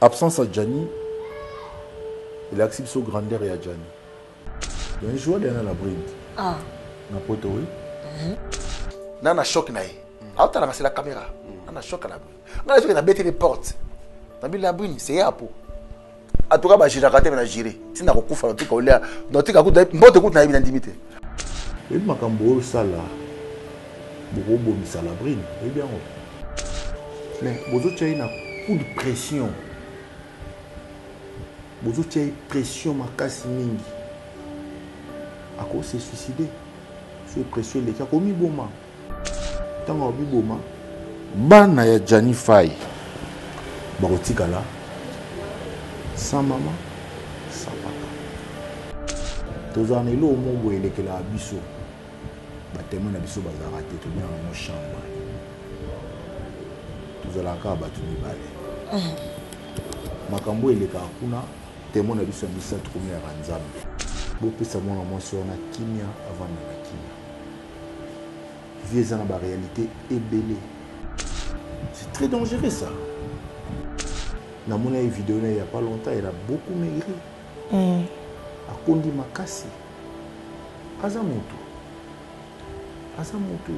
absence à Gianni, il accepte son grandeur et à Gianni. Il y a un joueur derrière la bride. Ah. Na poto oui. Nana choc naï. Ah t'as la caméra. Nana choc à la bride. Nana choc na bête les portes. Na bi la bride c'est à po. A tout cas bah j'ai raté mais na géré. Si na kokufa tout ka olia. Donc tu ka ko mbote ko na bi na limité. Et makambo sala. Boko bomisa la bride. Eh bien. Mais bozo tchai na coup de pression. Bozo tchai pression makasi mingi. Ako s'est suicidé. Sous pression les cas commis boma. Tant obi boma. Bana ya Gianni Faye. Barotikala. Sans maman, sans papa. Tous en élo au monde où il est que la abisso. Bâtiment abisso bazarate tout bien en chambre. Tous à la cave battu ni balé. Makambo il est qu'à kuna. Témoin abisso misa tout comme un ranzambe. Beaucoup ça mon amour sur la kimia avant la kimia. Vieux en la réalité est belle. C'est très dangereux ça. Dans mon vidéo il n'y a pas longtemps, il a beaucoup maigri. A kondi makasi. Azamoto. Azamoto.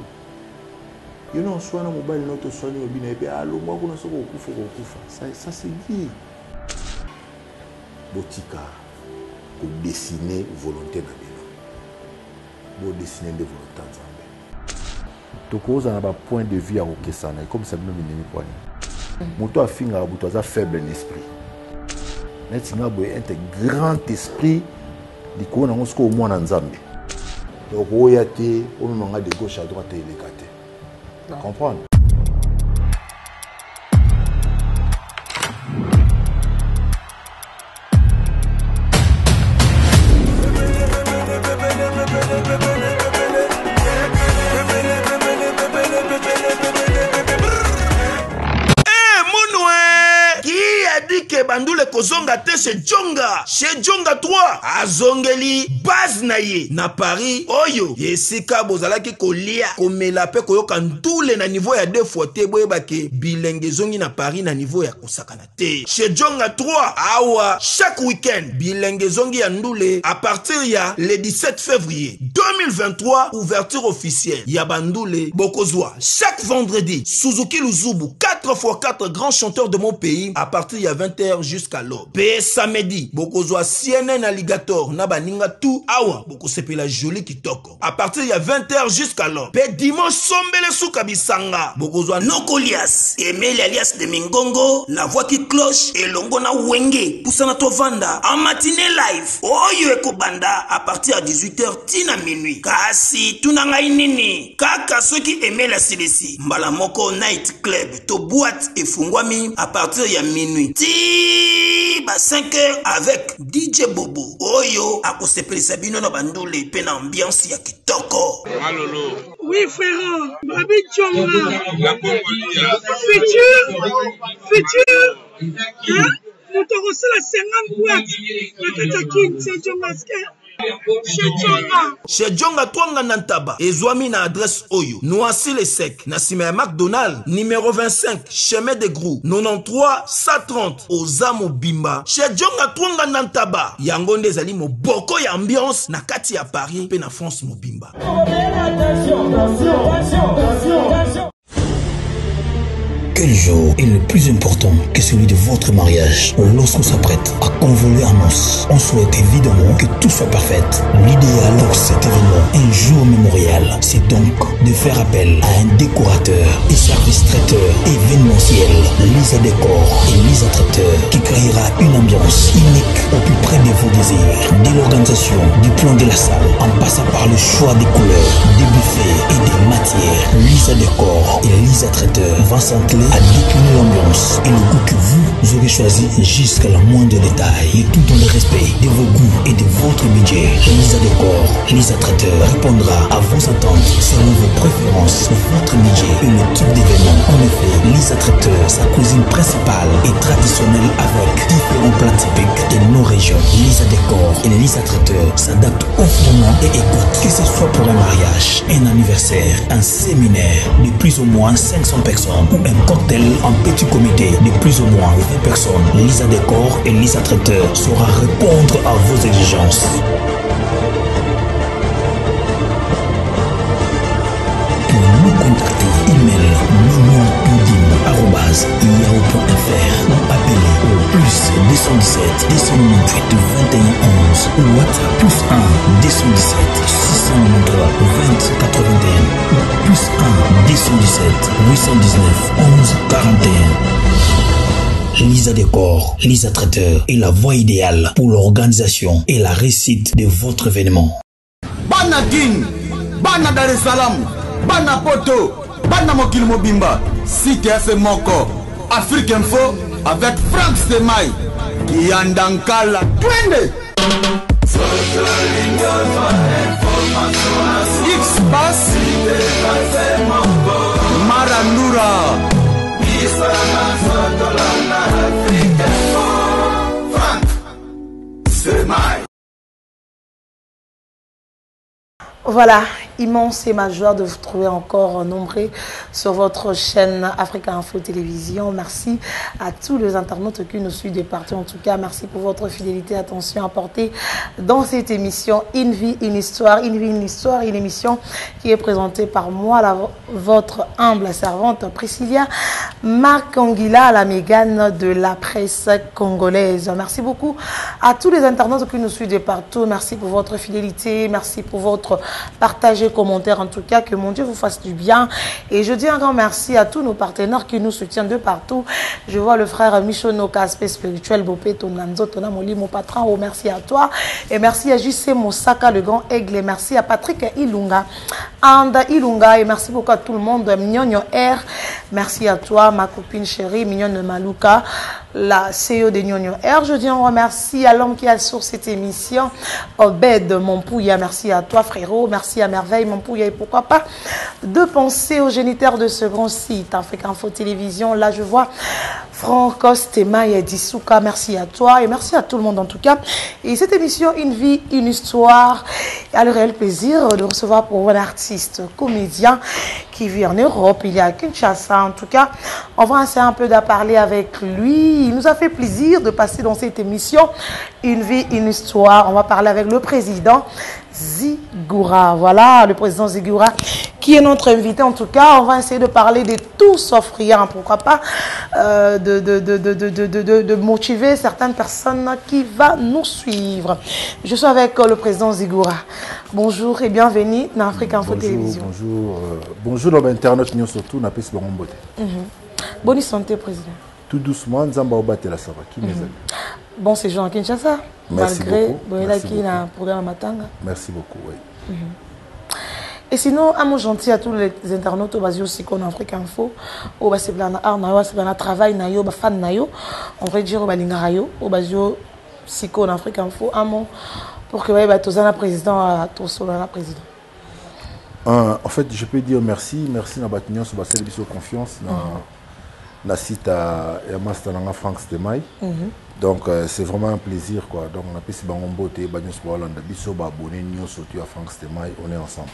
Il y a un soin dans mobile notre soin au bine et allo moi qu'on a so kufa. Ça c'est vie. Botika. Pour dessiner volonté na bino. Pour dessiner des volontés nzambe. To cause on a pas point de vue à okesana comme ça même ennemi quoi. Moto a finga buto za faible en esprit. Net singa boy un grand esprit di ko na ngosko au moins nzambe. Donc oya te o manga de gauche à droite et les quatre. Comprendre? Bandule kozonga te chez Djonga 3 azongeli base na ye na Paris oyo yesika bozalaki kolia komela pe koyoka ndule na niveau ya 2 fois te boyebake bilenge zongi na Paris na niveau ya kosakana te chez Djonga 3 awa chaque week-end bilenge zongi ya ndule à partir ya le 17 février 2023 ouverture officielle ya bandule bokozwa chaque vendredi Suzuki Luzubu 4x4 grands chanteurs de mon pays à partir ya 20h jusqu'à l'aube. Pe samedi, bokozwa CNN Alligator na baninga tout awa boko sepela joli kitoko. À partir ya 20h jusqu'à l'aube. Pe dimanche sombele souka bisanga. Bokozwa Nokolias, Emile alias de Mingongo, la voix qui cloche et longo na wenge. Poussana tovanda en matinée live. Oyo ekobanda à partir à 18h tina minuit. Kasi tunanga inini. Kaka soki Emile asilesi. Mbala moko night club to boîte et fungwami à partir ya minuit. Ba 5h avec DJ Bobo Oyo akosepelisa bino na bandule pe na ambiance ya kitoko. Malolo. Oui frère, Babi Djonga. Futur. Hein? Nous te reçons la 50 boîtes. La Katakin, c'est Djonga. Chez Djonga Twanga Nantaba, Ezwami na adresse Oyo, Noisy le Sec, Nassime McDonald, numéro 25, chemin de Grou, 93 130, Ozamo Bimba. Chez Djonga Twanga Nantaba, Yangonde Zali mo boko ya ambiance, na kati ya Paris, pe na France mo Bimba. Quel jour est le plus important que celui de votre mariage? Lorsqu'on s'apprête à convoler en noces, on souhaite évidemment que tout soit parfait. L'idéal pour cet événement, un jour mémorial, c'est donc de faire appel à un décorateur et service traiteur événementiel, Lisa Décor et Lisa Traiteur, qui créera une ambiance unique au plus près de vos désirs. Dès l'organisation du plan de la salle, en passant par le choix des couleurs, des buffets et des matières, Lisa Décor et Lisa Traiteur vont s'entrer à décliner l'ambiance et le goût que vous aurez choisi jusqu'à la moindre détail, et tout dans le respect de vos goûts et de votre budget. Lisa Décor, Lisa Traiteur répondra à vos attentes selon vos préférences, votre budget et le type d'événement. En effet, Lisa Traiteur, sa cuisine principale et traditionnelle avec différents plats typiques de nos régions. Lisa Décor et Lisa Traiteur s'adaptent au format et écoutent, que ce soit pour un mariage, un anniversaire, un séminaire de plus ou moins 500 personnes ou un cocktail en petit comité de plus ou moins 20 personnes. Lisa Décor et Lisa Traiteur saura répondre à vos exigences. Pour nous contacter, email mignon.yahoo.fr ou appelez au plus 217 298 21 11 ou WhatsApp plus 1 217 693 20 81 ou plus 1 217 819 11 41. Lisa Décor, Lisa Traiteur est la voie idéale pour l'organisation et la réussite de votre événement. Bana King, Bana Dar es Salaam, Bana Poto, Bana Mokil Mobimba, Cité à Moko, Afrique Info avec Frank Stemai, Yandankala, Twende. X-Bass, Marandura. Voilà, immense et ma joie de vous trouver encore nombreux sur votre chaîne Africa Info Télévision. Merci à tous les internautes qui nous suivent de partout. En tout cas, merci pour votre fidélité, attention apportée dans cette émission Une vie, une histoire. Une vie, une histoire, une émission qui est présentée par moi, votre humble servante Priscilla Marc-Anguilla, la mégane de la presse congolaise. Merci beaucoup à tous les internautes qui nous suivent de partout. Merci pour votre fidélité, merci pour votre partagez, commentaires, en tout cas, que mon Dieu vous fasse du bien. Et je dis un grand merci à tous nos partenaires qui nous soutiennent de partout. Je vois le frère Michonoka, aspect spirituel, Bopé, Tonanzo, Tonamoli, mon patron, oh, merci à toi. Et merci à JC Mosaka, le grand aigle. Et merci à Patrick Ilunga, Anda Ilunga. Et merci beaucoup à tout le monde. Mignonio R, merci à toi, ma copine chérie, Mignonne Maluka, la CEO de Nyonyo R. Je dis un remercie à l'homme qui a sur cette émission, Obed Mompouya. Merci à toi, frérot. Merci à Merveille, Mompouya. Et pourquoi pas de penser aux géniteurs de ce grand site, Africa Info Télévision. Là, je vois Francos Tema et Dissouka. Merci à toi et merci à tout le monde en tout cas. Et cette émission, Une vie, une histoire, a le réel plaisir de recevoir pour vous un artiste, comédien qui vit en Europe. Il est à Kinshasa. En tout cas, on va essayer un peu de parler avec lui. Il nous a fait plaisir de passer dans cette émission Une vie, une histoire. On va parler avec le président Zigura. Voilà, le président Zigura qui est notre invité. En tout cas, on va essayer de parler de tout sauf rien. Pourquoi pas de motiver certaines personnes qui vont nous suivre. Je suis avec le président Zigura. Bonjour et bienvenue dans Africa Info Télévision. Bonjour, bonjour nos internautes, nous surtout, n'a pas si bon beauté. Bonne santé, président. Tout doucement, Nzamba Obate la Sava. Qui bon séjour à Kinshasa. Merci malgré beaucoup. Programme Matanga. Merci beaucoup, oui. Et sinon, un mot gentil à tous les internautes au Basio Siko en Afrique Info, au Basio Arnayo, au travail Nayo, au fan Nayo, on va dire au Balingarayo, au Basio Siko en Afrique Info, un mot pour que vous ayez président à tout seul président. En fait, je peux dire merci à Batignon sur la service de confiance dans la site à Mastananga Frank Stemai. Donc c'est vraiment un plaisir quoi. Donc on a pu se bangoboter, abonner surtout à Frank Stemai, on est ensemble.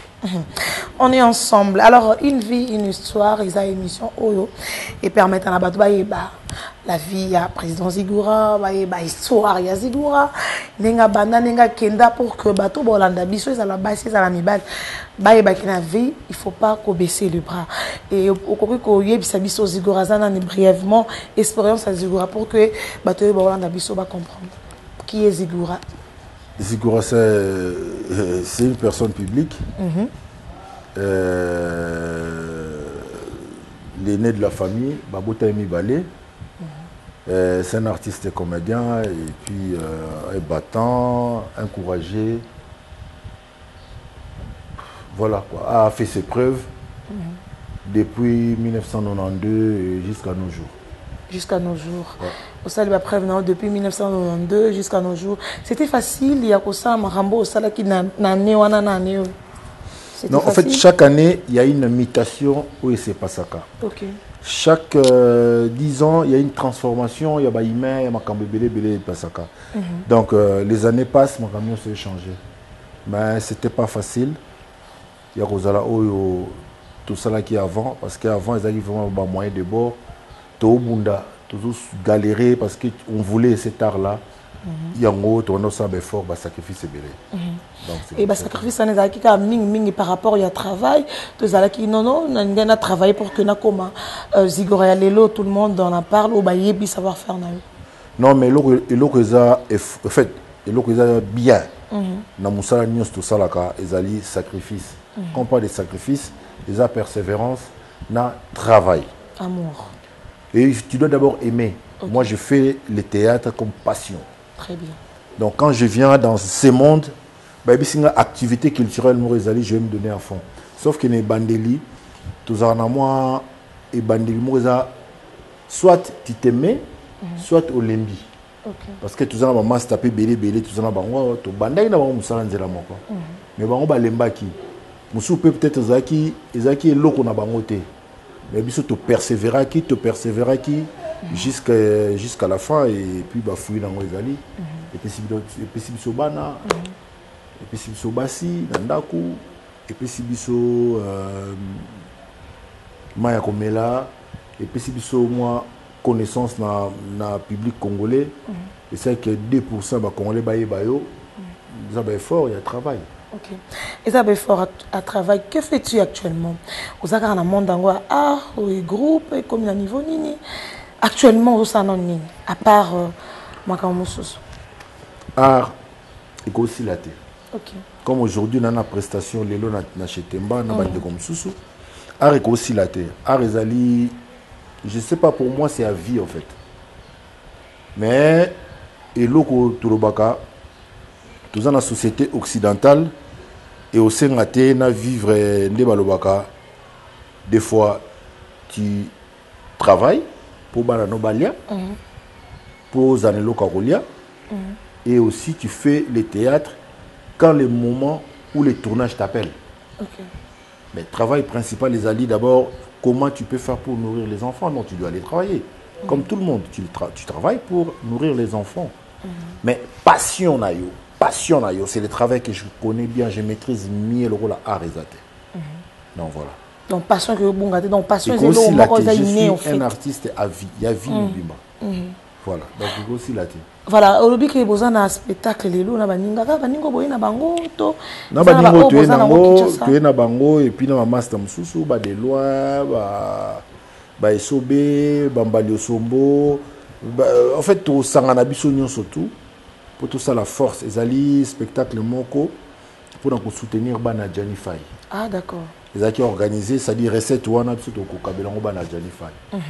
On est ensemble. Alors une vie, une histoire, ils ont une émission Oyo et permettent à la la vie à président Zigura, histoire ya Zigura, nenga banda nenga kenda pour que bateau bolanda biso ça la base ça la mibal. La vie, il faut pas qu'on baisse les bras. Et au cas où il y a biso Zigura zana brièvement expérience à Zigura pour que bateau bolanda biso va comprendre qui est Zigura. Zigura c'est une personne publique. L'aîné de la famille, Babota Emi Balé. C'est un artiste et comédien, et puis battant, encouragé. Voilà quoi, a fait ses preuves depuis 1992 jusqu'à nos jours. Jusqu'à nos jours. Ouais. Au salut ma preuve depuis 1992 jusqu'à nos jours. C'était facile, il y a que ça, Marambo, au salut qui n'a néo. Non, en fait, chaque année, il y a une mutation où il s'est passé ça. Ok. Chaque 10 ans, il y a une transformation, il y a des humains, il y a des pasaka. Donc, les années passent, mon camion s'est changé. Mais ce n'était pas facile. Il y a tout ça qui est avant, parce qu'avant, ils avaient vraiment des moyens de bord. Tout bunda, toujours galéré parce qu'on voulait cet art-là. Il y a un autre, on a ça fort, sacrifice belé. Et sacrifice, ça n'est pas ming par rapport au travail. Tous à qui non, on a travaillé pour que na comme Zigoria Lelo, tout le monde en parle, ou bayebi savoir faire na. Non, mais l'autre ça en fait, l'autre ça bien. Na musala nyos tout ça là ka, ezali sacrifice. Quand on parle de sacrifice, ils ont persévérance, na travail. Amour. Et tu dois d'abord aimer. Moi, je fais le théâtre comme passion. Très bien. Donc, quand je viens dans ce monde, c'est une activité culturelle, je vais me donner à fond. Sauf que les bandeli, tous en moi, et bandeli, soit tu t'aimes, soit au lembi. Parce que tous en maman se taper belé, tous en bango, tu bandai na bango musala nzela moko. Mais bango ba lembaki. Musu peut-être zaki est loko na bango te. Mais biso te persévérer qui jusqu'à la fin et puis bah fouiller dans les alliés et puis si biso bana et puis si biso basi nandaku et puis si biso maya komela et puis si biso moi connaissance na public congolais et c'est que 2% ba congolais bayo ça va fort, il y a travail. Ok. Et ça va fort à travail. Que fais-tu actuellement? Vous avez un monde dans art, groupe, comme à niveau nini. Actuellement, vous savez nini. À part Makamousous. Art, et aussi la terre. Ok. Comme aujourd'hui, on a une prestation, les lots n'achètent-pas, on a comme sous. Art, et aussi la terre. Art, je ne sais pas, pour moi, c'est à vie en fait. Mais, et l'eau, Turobaka, tout dans la société occidentale, et au sein de vivre Ndebalobaka, des fois, tu travailles pour Balanobalia, pour Zanelo Karolia, et aussi tu fais le théâtre quand le moment où les tournages t'appellent. Mais le travail principal, les alliés, d'abord, comment tu peux faire pour nourrir les enfants? Non, tu dois aller travailler. Comme tout le monde, tu travailles pour nourrir les enfants. Mais passion, naïo. Passion, c'est le travail que je connais bien, je maîtrise mieux le rôle à art et donc voilà. Donc passion que vous avez, donc passion c'est aussi la je suis un artiste à vie, il y a vie Mobimba. Voilà, donc il aussi la voilà, au lobby que vous avez un spectacle les loups na baninga boy na bango to na baningo to na bango et puis na master mususu ba de loi ba esobe bambalio sombo en fait tout sangana biso nyonso tout. Pour tout ça, la force, ils allaient spectacle Moko pour soutenir Bana Gianni Faye. Ah, d'accord. Ils allaient organiser, c'est-à-dire recette ou un absolu au Kabelongo Bana Gianni Faye.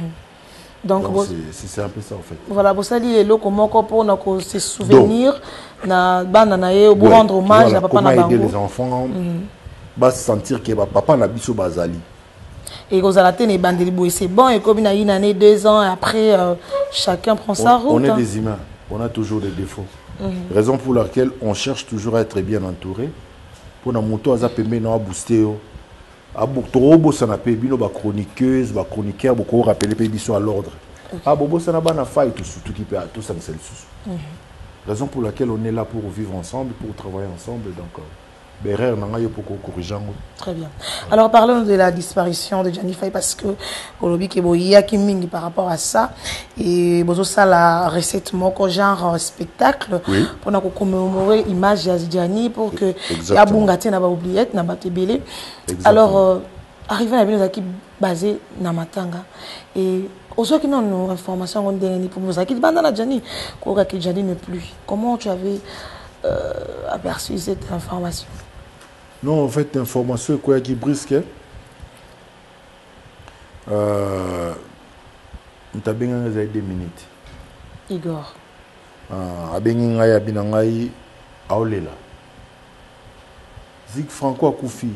Donc c'est un peu ça en fait. Voilà, vous savez, les locaux Moko pour se souvenir, na Bana Nae, pour rendre hommage à Papa Nabango. Comment aider les enfants, bah sentir que Papa Nabiso Bazali. Et vous allez les bandeliboui, c'est bon, et comme il y a une année, 2 ans, après, chacun prend sa route. On est des humains, on a toujours des défauts. Raison pour laquelle on cherche toujours à être bien entouré. Pour na moto aza pembe na booster a boutorobo sana pe bino ba chroniqueuse ba chroniqueur beaucoup rappeler pe biso à l'ordre. Ah bobo sana ba na faille tout qui peut tout ça c'est le raison pour laquelle on est là pour vivre ensemble, pour travailler ensemble donc très bien. Alors parlons de la disparition de Gianni Faye parce que au lobby Keboya Kiming par rapport à ça et bozo ça la recette moko genre spectacle pour na commémorer image de Gianni pour que ya bungate na ba oubliette na ba tebele. Alors arrivé à bien qui basé na Matanga et aux autres qui n'ont nos informations on donne pour nous qui banda na Gianni quoi que Gianni ne plus. Comment tu avais aperçu cette information? Non, en fait, l'information est qui brisque. Nous avons 2 minutes. Igor. Zig Franco Akoufi.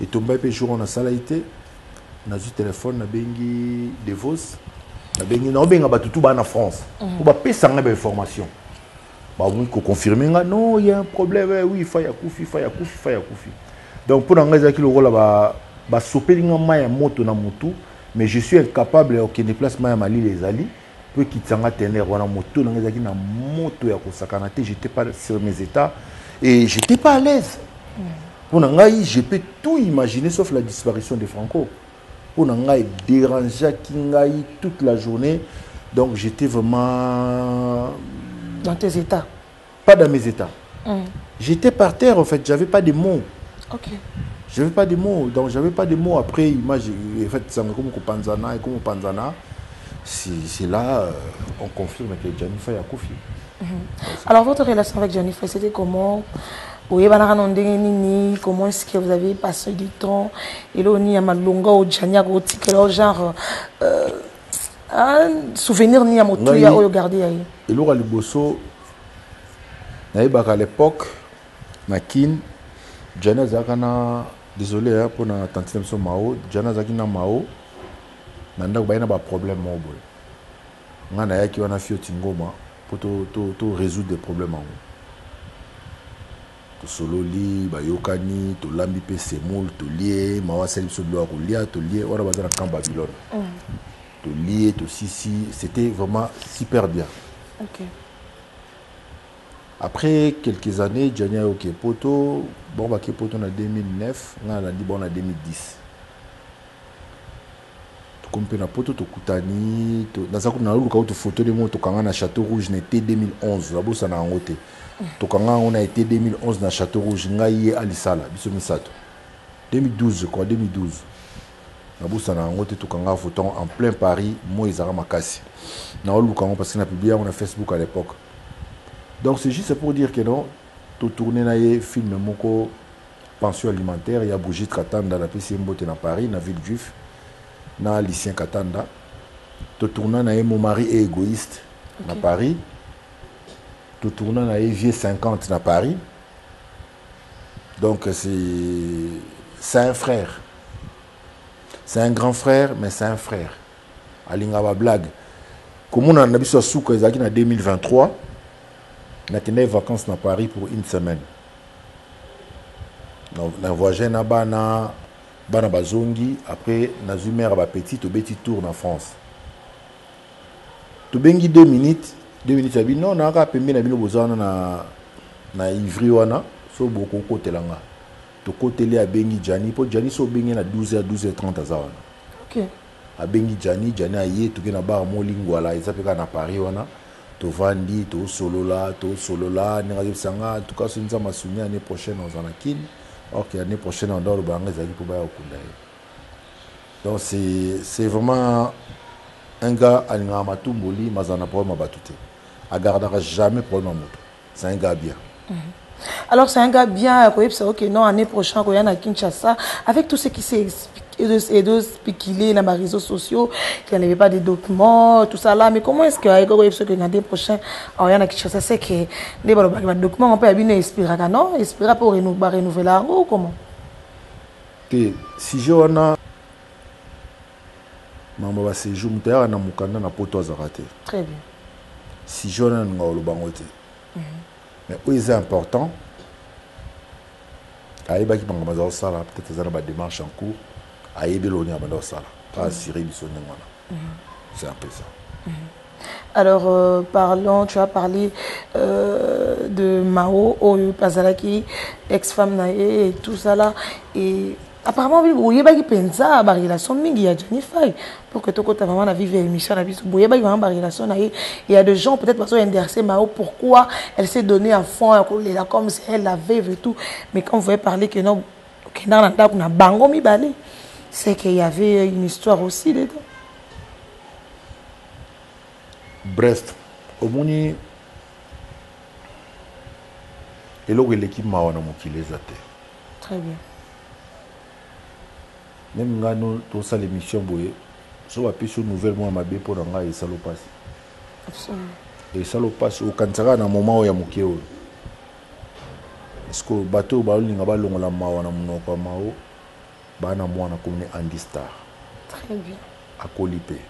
Et tombé pe jour on a salaité. On a eu téléphone na bengi Devos. Na bengi na benga batutu ba na France. Pour ba pesa ngaba information. Bah oui, qu'on confirme non, il y a un problème, oui, Faye Akoufi. Donc pour l'engagement qui le rôle là bah soper l'ingama moto na moto, mais je suis incapable de déplacer ma mali les ali pour quitter un tenir wana moto l'engagement qui na moto ya kosakana te, j'étais pas sur mes états et j'étais pas à l'aise. Pour l'engagement, je peux tout imaginer sauf la disparition de Franco. pour ngai déranger kingai toute la journée. Donc j'étais vraiment dans tes états. Pas dans mes états. J'étais par terre en fait, j'avais pas de mots. OK. J'avais pas de mots, donc j'avais pas de mots. Après, imagine, en fait, ça me comme Panzana et comme Panzana, c'est là, on confirme que Johnny Faye a confié. Alors, votre relation avec Johnny Faye, c'était comment? Comment est-ce que vous avez passé du temps? Et là, on y a malonga ou Johnny a genre un souvenir ni à motuya ou garder aïe. Et là, le bosso, à l'époque, Makin, Johnny Zakana. Désolé pour la tantine de Mao, Jana Zakina Mao, nanda ba pas problème mo boy. Ngana ya ki wana fio tingoma pour to résoudre des problèmes en. To solo li ba yokani, to lambi pe semoul, to lié, mawa sel so lo lia, to lié, ora bazara camp Babylone. To lié, to sisi, c'était vraiment super bien. OK. Après quelques années, Johnny a eu Poto. Bon, bah, Poto en 2009, on a dit bon en 2010. Tu comprends, Poto, tu Koutani, dans une photo de moi, tu as Château Rouge, n'était 2011. Là-bas, ça n'a pas été. On a été 2011 dans Château Rouge, Ngaïe Alisala, Bissomisato. 2012, je crois, 2012. Là-bas, ça n'a pas été. Tu as photo en plein Paris, moi, ils ont Makassi. Parce qu'on a publié sur Facebook à l'époque. Donc c'est juste pour dire que non, tu tournes dans les films moko pension alimentaire, il y a Brigitte Katanda, la PCM dans Paris, dans Ville Juif, dans Lucien Katanda. Tu tournes dans Mon mari est égoïste dans Paris. Tu tournes dans les Vieux 50 dans Paris. Donc c'est un frère. C'est un grand frère, mais c'est un frère. Alingaba blague. Comme on a vu sur Souk en 2023. J'ai tenu vacances dans Paris pour une semaine. J'ai voyagé dans Bana Bazongi. Après, j'ai eu mère petit tour en France. Tu bengi 2 minutes. 2 minutes, j'ai dit non, on a pas payé na Ivry wana. So beaucoup côté là. Tu côté là à bengi Jani. Pour Jani so bengi na 12h 12h30 à wana. OK. À bengi Jani a yé tu na bar molingo là, ils s'appellent na Paris wana. Tu vandi, tu solo là, en tout cas, c'est une souvenir l'année prochaine on en a kin. Or l'année prochaine on dort au Bangladesh pour bailler au Kundaï. Donc c'est vraiment un gars à l'ingamatou moli, mazana problème à batouté. À gardera jamais problème à moto. C'est un gars bien. Alors c'est un gars bien, ok, non, l'année prochaine, quand il y a à Kinshasa, avec tout ce qui s'est spéculé dans les réseaux sociaux, qu'il n'y avait pas de documents, tout ça là, mais comment est-ce que l'année prochaine, il y a à Kinshasa, c'est que les documents, on peut bien espérer, non? Espérer pour renouveler la roue, comment? Si je wana mama ba séjour mutaya na mukanda na poto azarate. Très bien. Si je wana ngolo bangote. Mais où c'est important, aïba qui m'a mazao sala peut-être ça na démarche en cours, aïbe l'oni a mazao sala, pas assurer du sonné voilà. C'est un peu ça. Alors parlons, tu as parlé de Mao, Oyo Pazalaki, ex-femme nae et tout ça là et apparemment oui, il pensa à relation mingi ya Johnny Faye pour que tu côté vraiment la vivre émission la vie boye ba vraiment relation nae il y a des gens peut-être parce qu'ils intéressé Mao pourquoi elle s'est donnée à fond comme si elle avait et tout mais quand vous voyez parler que non que dans la kuna bango mi balé c'est qu'il y avait une histoire aussi dedans. Bref, au moni et là où l'équipe m'a on a mokilé zate. Très bien. Même nga no to ça l'émission boye so va pêcher nouvelle moi ma bé pour nga et salopas. Absolument. Et salopas au kansara na moment ya mokeo. Est-ce que bateau ba linga ba longola mawa na monoko mao ba na mwana comme Andy Star. Très bien. A Kolipé.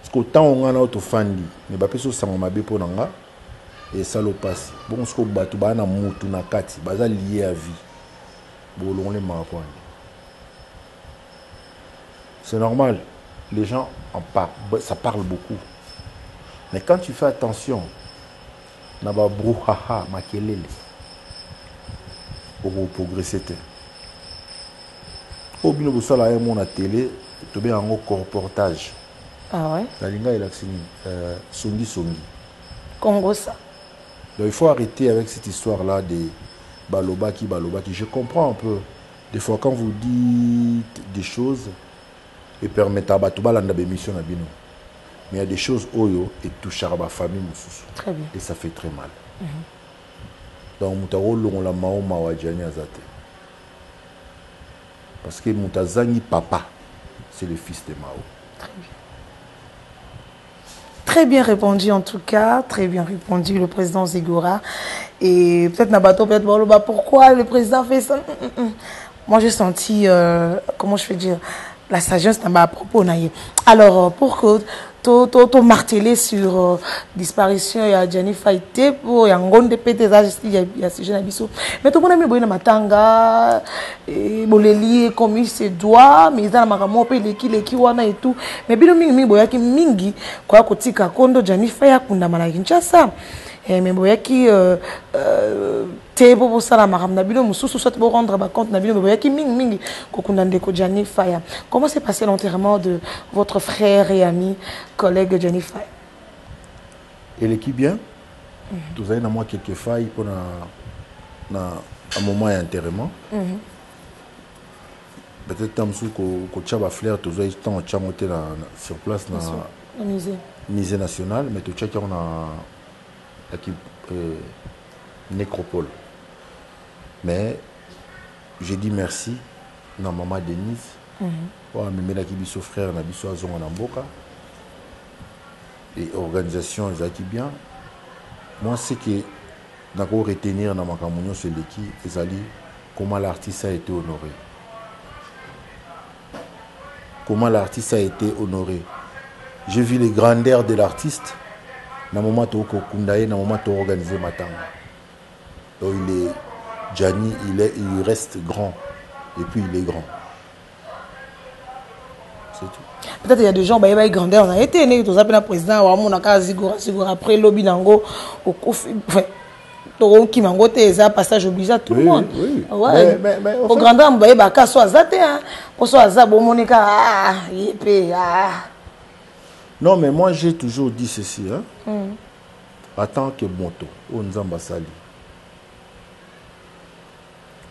Parce que tant on a auto fandi mais ba pêcher ça ma bé pour nga et salopas. Bon ce que bateau ba na mutu na kati baza lié à vie. Bo longole ma quoi. C'est normal, les gens en parlent, ça parle beaucoup. Mais quand tu fais attention, naba brouhaha makelele, pour progresser. Au bino bosala mon à télé, tu bien un comportage. Ah ouais? La linga est là, songi. Congo ça. Donc il faut arrêter avec cette histoire-là de balobaki. Je comprends un peu. Des fois, quand vous dites des choses, et permettent à battre la mission à bino. Mais il y a des choses oyo et touchent à la famille. Très bien. Et ça fait très mal. Donc, on la mao mawadjani azate. Parce que Moutazani papa, c'est le fils de Mao. Très bien. Très bien répondu en tout cas, très bien répondu le président Zegora. Et peut-être Nabato, peut-être pourquoi le président fait ça? Moi j'ai senti, comment je vais dire, la sagesse à propos. Alors pour que tu marteler sur disparition il y a Gianni Faité pour y a un de pété il y a ce jeune abisso. Mais tout le monde a mis matanga boleli comme il se doit mais ils ont maramo pe les wana et tout. Mais bien mingi boya ki mingi kwa kotika kondo Gianni Faité kunda mala Kinshasa. Mais boyaki tebo bosala maram na bino mususu soit bo rendre ba compte na bino boyaki mingi kokunda ndeko Gianni Faité. Comment s'est passé l'enterrement de votre frère et ami collègue Gianni Faité? Elle est qui bien? Vous avez moi quelques failles pour un moment d'enterrement. Peut-être que tu as flair, tu as monté sur place dans le musée national, mais tu as l'équipe nécropole. Mais j'ai dit merci à maman Denise. Mais là qui sont frères, na biso azonga na mboka. Et organisation qui bien. Moi c'est que d'accord retenir dans ma communion sur l'équipe ezali comment l'artiste a été honoré. Comment l'artiste a été honoré. J'ai vu les grandeurs de l'artiste. Dans le moment où il a organisé Matanga. Donc il est Gianni, il reste grand. Et puis il est grand. C'est tout. Peut-être qu'il y a des gens qui ont grandeur. On a été né, tout ça, le président, on a Zigora, après lobby nango, au qui m'a goûté ça passage obligé à tout le monde. Oui. Ouais. Mais au grandeur, on va y avoir soit zate, pour soit zate, bon monica, yépé, Non, mais moi j'ai toujours dit ceci, hein. En tant que moto, on nous ambassali.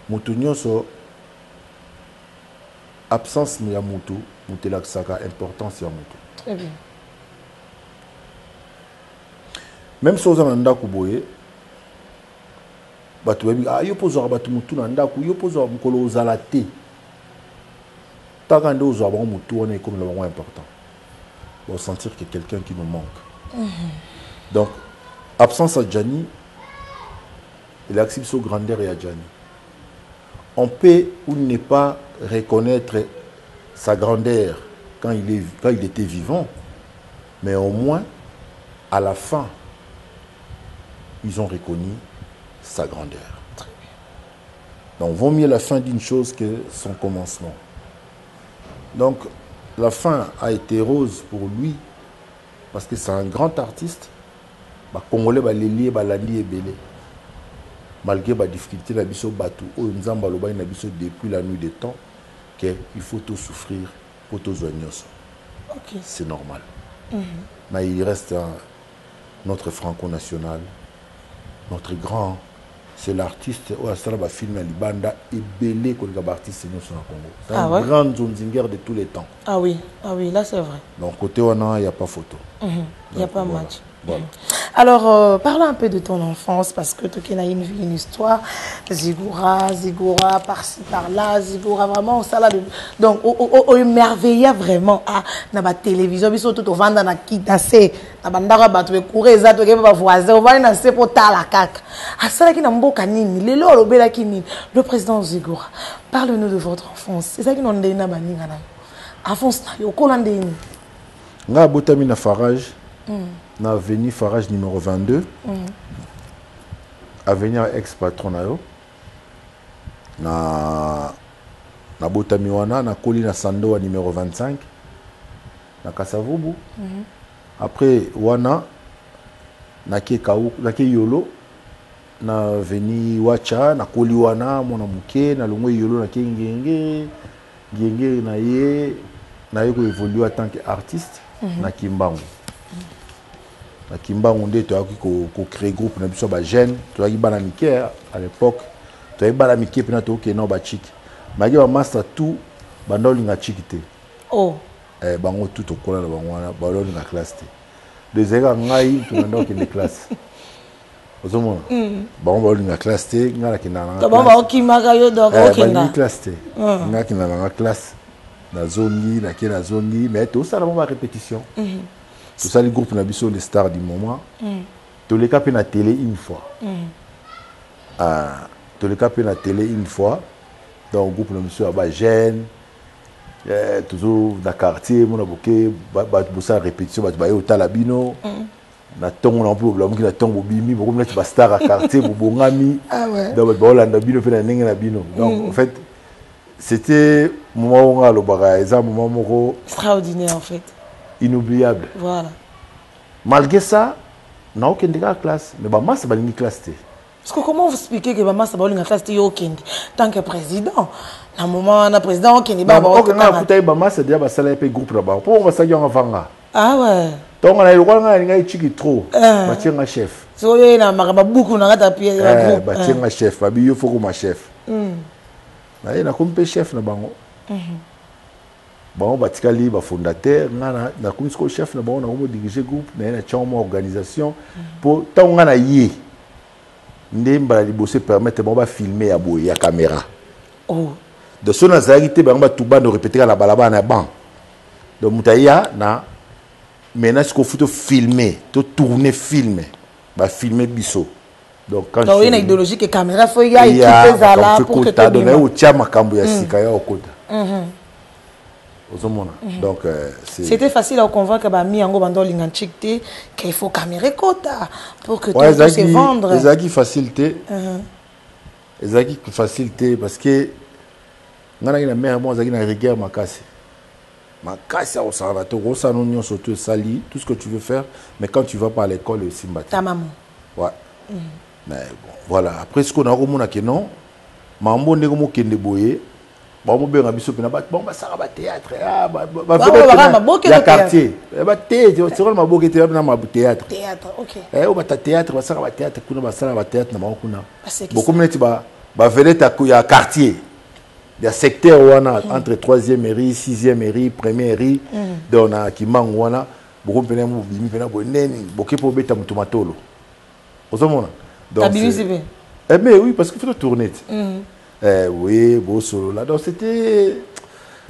Moto nyoso, absence de moto, moto l'aksaka, importance de moto. Très bien. Même si on a un ndako boye, batu webi, yo pozo abatu moto na ndako, yo pozo abukolo ozalate. Tant qu'on doit avoir moto, on est comme le moment important. On va sentir que quelqu'un qui nous manque. Donc, absence à Gianni, il accepte son grandeur et à Gianni. On peut ou ne pas reconnaître sa grandeur quand il était vivant, mais au moins, à la fin, ils ont reconnu sa grandeur. Donc, vaut mieux la fin d'une chose que son commencement. Donc, la fin a été rose pour lui, parce que c'est un grand artiste. Les Congolais, les liés, les belé. Malgré les difficultés, depuis la nuit des temps, qu'il faut tout souffrir pour tout soigner. Okay. C'est normal. Mais il reste notre franco-national, notre grand. C'est l'artiste où a filmé Libanda et belé comme l'artiste au Congo. C'est un grand zonzinger de tous les temps. Ah oui, là c'est vrai. Donc côté Wana, il n'y a pas photo. Il n'y a pas match. Voilà. Alors, parlons un peu de ton enfance, parce que tu as une histoire. Zigora, par-ci, par-là, Zigora, vraiment, ça là. Donc, on émerveillait vraiment à la télévision, mais surtout, on va dans la Kitase, on va dans la courir, on va voisin, on va dans la pour la cac. À ça, qui n'a pas de le président Zigora, parle-nous de votre enfance. C'est ça qui nous dit, enfance, au Colandé. Nga botami na Farage. Na avenue Farage numéro 22. Avenue ex-patron na botami wana na koli na Sandoa numéro 25 na Kasavubu. Après wana na ke Yolo na avenue Wacha na koli wana mona muke na longwe Yolo na ke ngenge na ye naye koévolue en tant qu'artiste na Kimbangu. Na Kimbangu nde toyaki créer groupe na biso ba jeune, toyaki bana mike à l'époque. Toyaki bana mike pena toke no ba chic. Magi ba master tout bandolinga chic te. Oh. Bango tout okola na bango wana bandolinga classe te. Dezeka ngai tunanda okende classe. Ozomona. Bango bandolinga classe te, ngala kinana. To bango okimaka yo do okenda. Classe te. Ngala kinana na classe. Na zongi, na kena zongi, mais tout ça la répétition. Tout ça les groupes na biso les stars du moment. Tous les cas na télé une fois. Tous les cas na télé une fois. Donc groupe na biso ba jeune toujours dans quartier mon aboké ba bossa répétition ba yo talabino. Na tongo na problème qui na tongo bimi beaucoup na ba star à quartier bongami. Ah ouais. Donc ba Hollande bino fait na ninga na bino. Donc en fait c'était moment où on a le bagage, un moment extraordinaire en fait. Inoubliable. Voilà. Malgré ça, on n'a aucune classe. Mais bah, c'est pas une classe. Parce que comment vous expliquez que maman c'est pas une classe aucune tant que président. À un moment on a président aucun bah aucun a coûté maman c'est déjà bah ça là groupe là-bas. Pour on va s'agir en vanga. Ah ouais. Donc on a le roi on a une chiqui trop. Bah tiens un chef. So il na maraba beaucoup na ta pied groupe. Bah tiens un chef, bah il faut comme chef. Il y a un chef na bango. Bon, batikali ba fondateur na comme chef na bango na comme diriger groupe na na chama organisation pour tanga na yé. Ndemba li bosser permettre ba filmer à boya caméra. Oh. De son azarité ba ba tuba de répéter la balaba na ban. Donc mutaya na maintenant ce qu'on faut filmer, to tourner filmer, ba filmer biso. Donc quand il y a une idéologie que caméra faut y a équipe za pour que tu donner au tia makambo ya sika ya okota. Donc c'était facile à convaincre ba mi yango bando linganchikte qu'il faut caméra kota pour que tout se vendre. Ezaki facilité. Ezaki facilité parce que ngana ina mère moi ezaki na rigueur makasi. Makasi au salvato rosa non surtout sali tout ce que tu veux faire mais quand tu vas pas à l'école aussi mbati. Ta maman. Ouais. Mais bon, voilà. Après, ce qu'on a remarqué, non, mambo ndeko mo kende boye, ba mo benga biso pena ba bon ba sara ba théâtre, ya quartier. Ba théâtre, c'est vraiment beau que théâtre na ma théâtre. Théâtre, OK. O ba théâtre, ba sara ba théâtre kuna ba sara ba théâtre na ma kuna. Beaucoup minute ba veneta ku ya quartier. Il y a secteur wana entre 3e mairie, 6e mairie, 1e mairie, donc na Kimbangu wana, beaucoup pena mo bimi pena bo neni, boké po beta mutumatolo. Ozomona. Donc, mais oui, parce qu'il faut tourner. Oui, beau solo là. Donc c'était.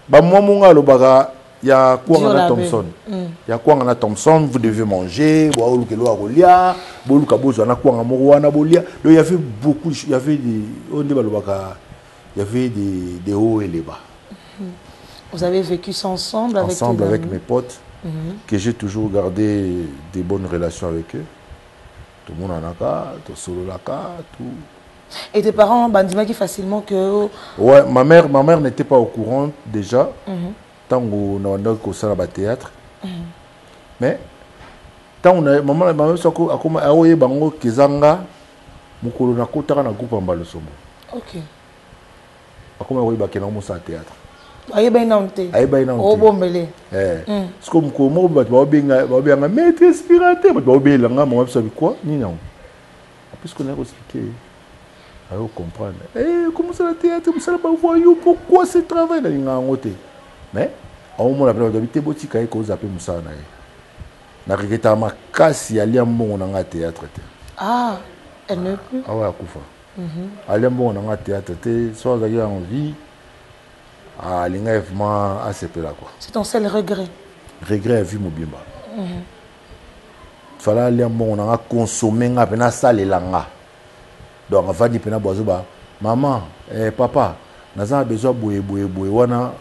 Bah, moi, mon gars, le baga, il y a quoi on a Thompson. Il y a quoi on a Thompson, vous devez manger. Bois ou kelo arolia. Bois ou kabozo, on a quoi on a moroana bolia. Donc il y avait beaucoup. Il y avait des. On dit bah le baga. Il y avait des hauts et des bas. Vous avez vécu ça ensemble avec. Ensemble avec mes potes. Que j'ai toujours gardé des bonnes relations avec eux. Tout le monde en a cas, tout solo la cas, tout. Et tes parents bandimaki facilement que. Ouais, ma mère n'était pas au courant déjà. Tant qu'on a ça au théâtre. Mais tant on a maman soko akoma aoye bango kezanga mukolo na kotaka na groupe ambalo somo. OK. Akoma oye bakena mo sa théâtre. Ayeba inante. Ayeba inante. O bombele. C'est comme ko ba benga maître inspirateur ba belanga mo sabi quoi ni non. Parce qu'on a expliqué. À comprendre. Comment ça le théâtre, vous savez pas voyou pourquoi ce travail là ngote. Mais au moment la d'habiter botika ko zaper musa na ye. Na regeta makasi ali ambongo na théâtre. Ah, elle ne plus. Ah ouais, akufa. Ali ambongo na théâtre te soit il y a envie. Ah, l'engagement à ce là quoi. C'est ton seul regret. Regret à vie mobimba. Fallait aller ambongo na consommer nga pena sale langa. Donc avant de pena bozoba, maman, papa, naza besoin boye wana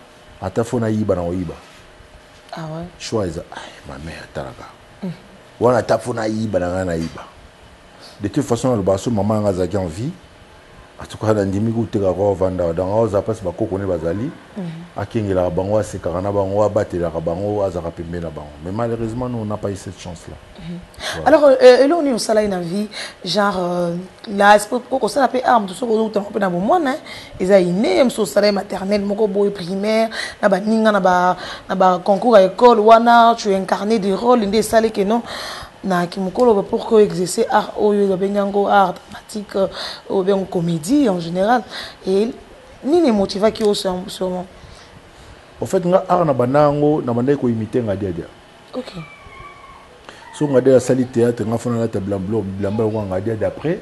atafona yiba na oyiba. Ah ouais. Choisa, ma mère taraka. Wana atafona yiba na yiba. De toute façon le basso maman ngaza qui en vie. en tout cas nandimi kuteka kwa vanda dans za passe bakoko ne bazali akengela bango asekaka na bango abatelaka bango azaka pembe na bango mais malheureusement nous on n'a pas eu cette chance là. Alors là on est au salon na vie genre là pour ça la paix arme tout ça ko to pe na bo mona ils a iné am so salaire maternel moko boy primaire na ba ninga na ba concours à école wana tu incarner des rôles inde salé que non na kimokolo pour que exercer art oyo ba benyango art dramatique ou bien comédie en général et ni ne motiva qui au sûrement en fait nga art na banango na bandai ko imiter ngadia dia. OK. So ngadia ya sali théâtre nga fona la table blanc blanc ko ngadia d'après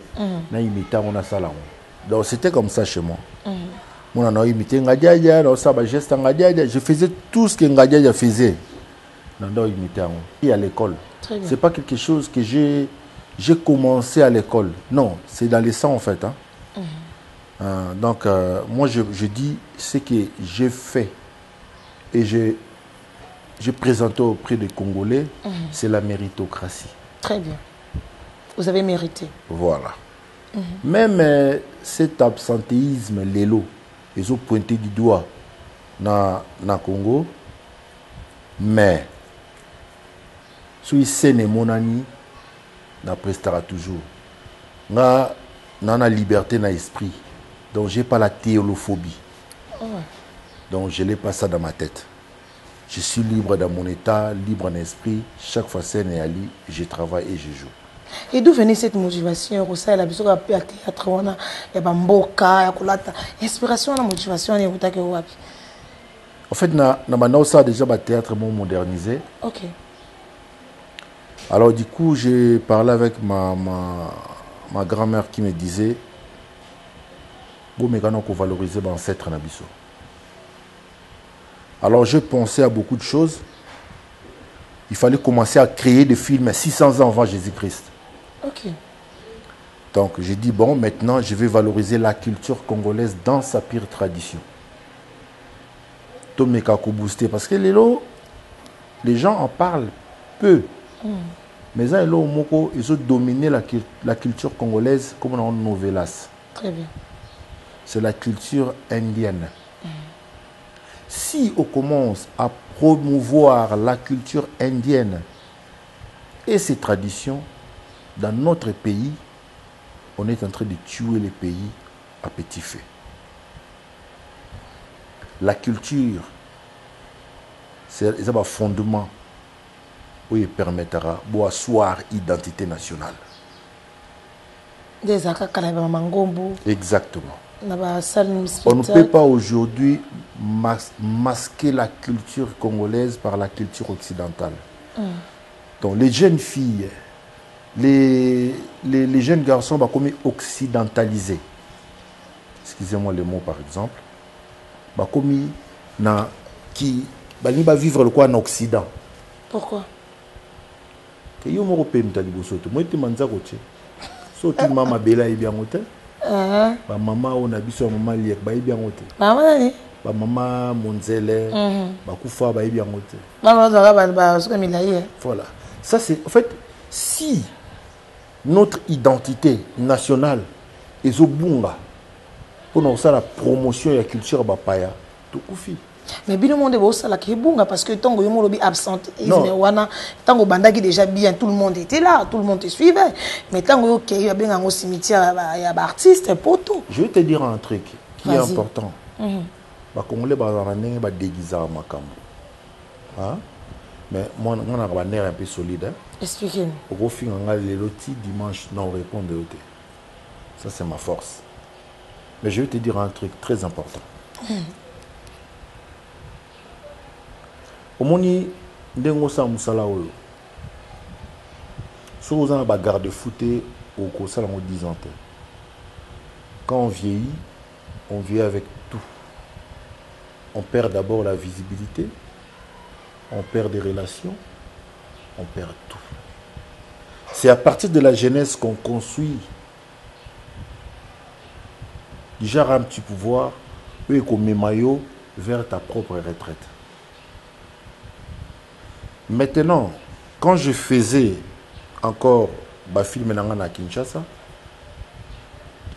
na imiter on a sala. Donc c'était comme ça chez moi. Mon na imiter ngadia dia na ça ba geste ngadia dia je faisais tout ce que ngadia dia faisait. Dans imiter et à l'école. C'est pas quelque chose que j'ai commencé à l'école. Non, c'est dans les sangs en fait. Hein. Donc, moi, je dis ce que j'ai fait et j'ai présenté auprès des Congolais, c'est la méritocratie. Très bien. Vous avez mérité. Voilà. Même cet absentéisme, l'élo, ils ont pointé du doigt dans Congo, mais si c'est mon ami, na prestera toujours. Na la liberté na esprit. Donc j'ai pas la théolophobie. Donc je n'ai pas ça dans ma tête. Je suis libre dans mon état, libre en esprit. Chaque fois c'est Ali, je travaille et je joue. Et d'où venait cette motivation? Au sein de la théâtre, on a bamboka, inspiration, la motivation, on est wapi. En fait, na ça déjà le théâtre modernisé. OK. Alors du coup, j'ai parlé avec ma grand-mère qui me disait bon, mais quand on valoriser mon ancêtre Nabiso. Alors je pensais à beaucoup de choses. Il fallait commencer à créer des films 600 ans avant Jésus-Christ. OK. Donc j'ai dit bon, maintenant je vais valoriser la culture congolaise dans sa pire tradition. Tomeka ko booster parce que les gens en parlent peu. Mais ça, ils ont dominé la culture congolaise comme on a une novelas. Très bien. C'est la culture indienne. Si on commence à promouvoir la culture indienne et ses traditions dans notre pays, on est en train de tuer les pays à petit feu. La culture, c'est un fondement où il permettra d'asseoir l'identité nationale. Exactement. On ne peut pas aujourd'hui masquer la culture congolaise par la culture occidentale. Donc les jeunes filles, les jeunes garçons sont comme occidentalisés. Excusez-moi le mot par exemple. Comme qui va vivre le quoi en Occident. Pourquoi? Yo mo ko pemta liboso to moite manza ko che so ti mama bela e bien hotel ba mama ona biso mama liek ba e bien hotel mama nani ba mama monzele ba kufa ba e bien hotel mama ba so milaye. Voilà, ça c'est en fait si notre identité nationale est au bunga pour nous ça la promotion de la culture bapaya to kufi. Mais bien le monde est aussi là qui est bon parce que tant que yo mo absent wana tant que banda qui déjà bien tout le monde était là, tout le monde te suivait. Mais tant que OK, il y a bien un cimetière il y a artiste poto. Je vais te dire un truc qui est important. Ba Congolais ba ndenge ba déguiser makambo. Hein? Mais moi on a un air un peu solide. Expliquez-nous. Au fin on a le loti dimanche non répondre de côté. Ça c'est ma force. Mais je vais te dire un truc très important. Omoni ndengo sa musala oyo. So vous en ba garde-fouté au kosala mo 10 ans. Quand on vieillit avec tout. On perd d'abord la visibilité, on perd des relations, on perd tout. C'est à partir de la jeunesse qu'on construit déjà un petit pouvoir, et qu'on met maillot vers ta propre retraite. Maintenant, quand je faisais encore ma film à Kinshasa,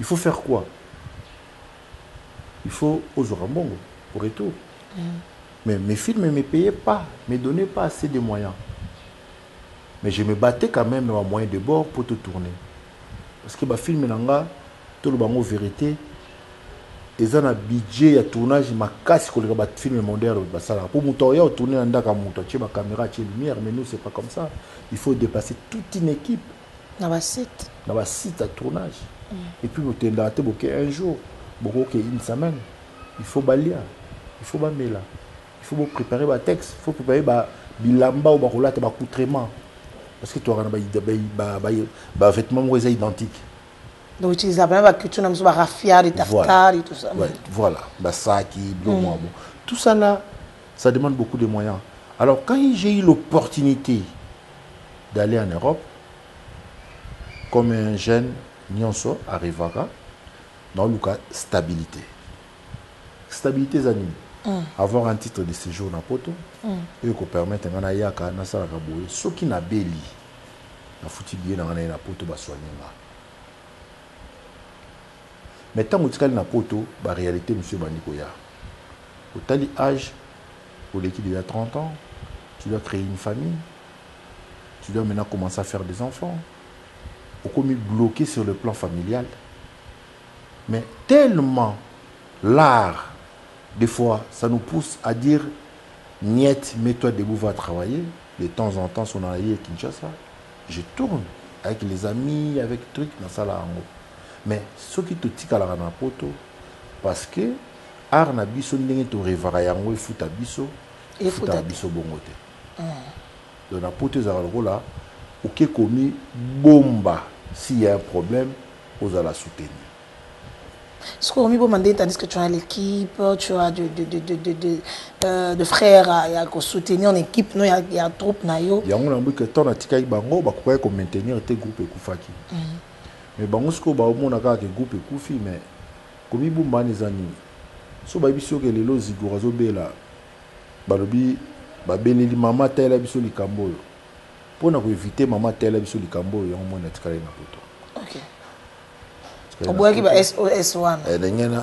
il faut faire quoi? il faut aux Orambongo pour retour. Mais mes films ne me payaient pas, ne me donnaient pas assez de moyens. Mais je me battais quand même dans un moyen de bord pour te tourner. Parce que le film, tout le monde vérité, ils ont un budget de tournage, ma casse pour le film mondial. Pour nous tourner dans la caméra, la lumière, mais nous, ce n'est pas comme ça. Il faut dépasser toute une équipe. Dans le site. Dans le site de tournage. Et puis, nous avons un jour, une semaine. Il faut balayer, il faut balayer. Il faut préparer le texte, il faut préparer bilamba ou l'accoutrement. Parce que tu as des vêtements identiques. Donc, utiliser la culture, on a raffia, des tartares et tout ça. Voilà, basaki, tout ça là, ça demande beaucoup de moyens. Alors, quand j'ai eu l'opportunité d'aller en Europe, comme un jeune Nyonso arrivera, dans le cas stabilité. Stabilité zanimi. Avoir un titre de séjour dans Poto, et qu'on permette à Nanayaka, Nasara Kaboué, ce qui n'a béli, na foutu bien dans la Poto, va soigner là. Mais tant que tu as na Poto, la réalité, monsieur Bandikoya, au tali âge, pour l'équipe il y a 30 ans, tu dois créer une famille, tu dois maintenant commencer à faire des enfants, au commis bloqué sur le plan familial. Mais tellement l'art, des fois, ça nous pousse à dire niet, mets-toi debout, va travailler. De temps en temps, si on a allé à Kinshasa, je tourne avec les amis, avec trucs dans ça là. Mais ce qui te tique à la poto, parce que art na biso ndenge to revara yango futa biso, futa biso bongote. Donc na poto za là, ok commis bomba s'il y a un problème, aux à la soutenir. Ce qu'on m'a demandé, tandis que tu as l'équipe, tu as de frères à soutenir en équipe, il y a trop de yo. Il y a un peu de temps à tikai bango, bah quoi qu'on maintenir tes groupes ekufaki. Mais bango ce que bah au monde a que groupe ekufi, mais comme il bomba les années, so bah biso que les lois zigorazo bela, bah lobi bah beneli maman telle biso likambo. Pour ne pas éviter maman telle biso likambo, il y a un monde à tikai na poto. Ok. On voit qu'il y a SOS1.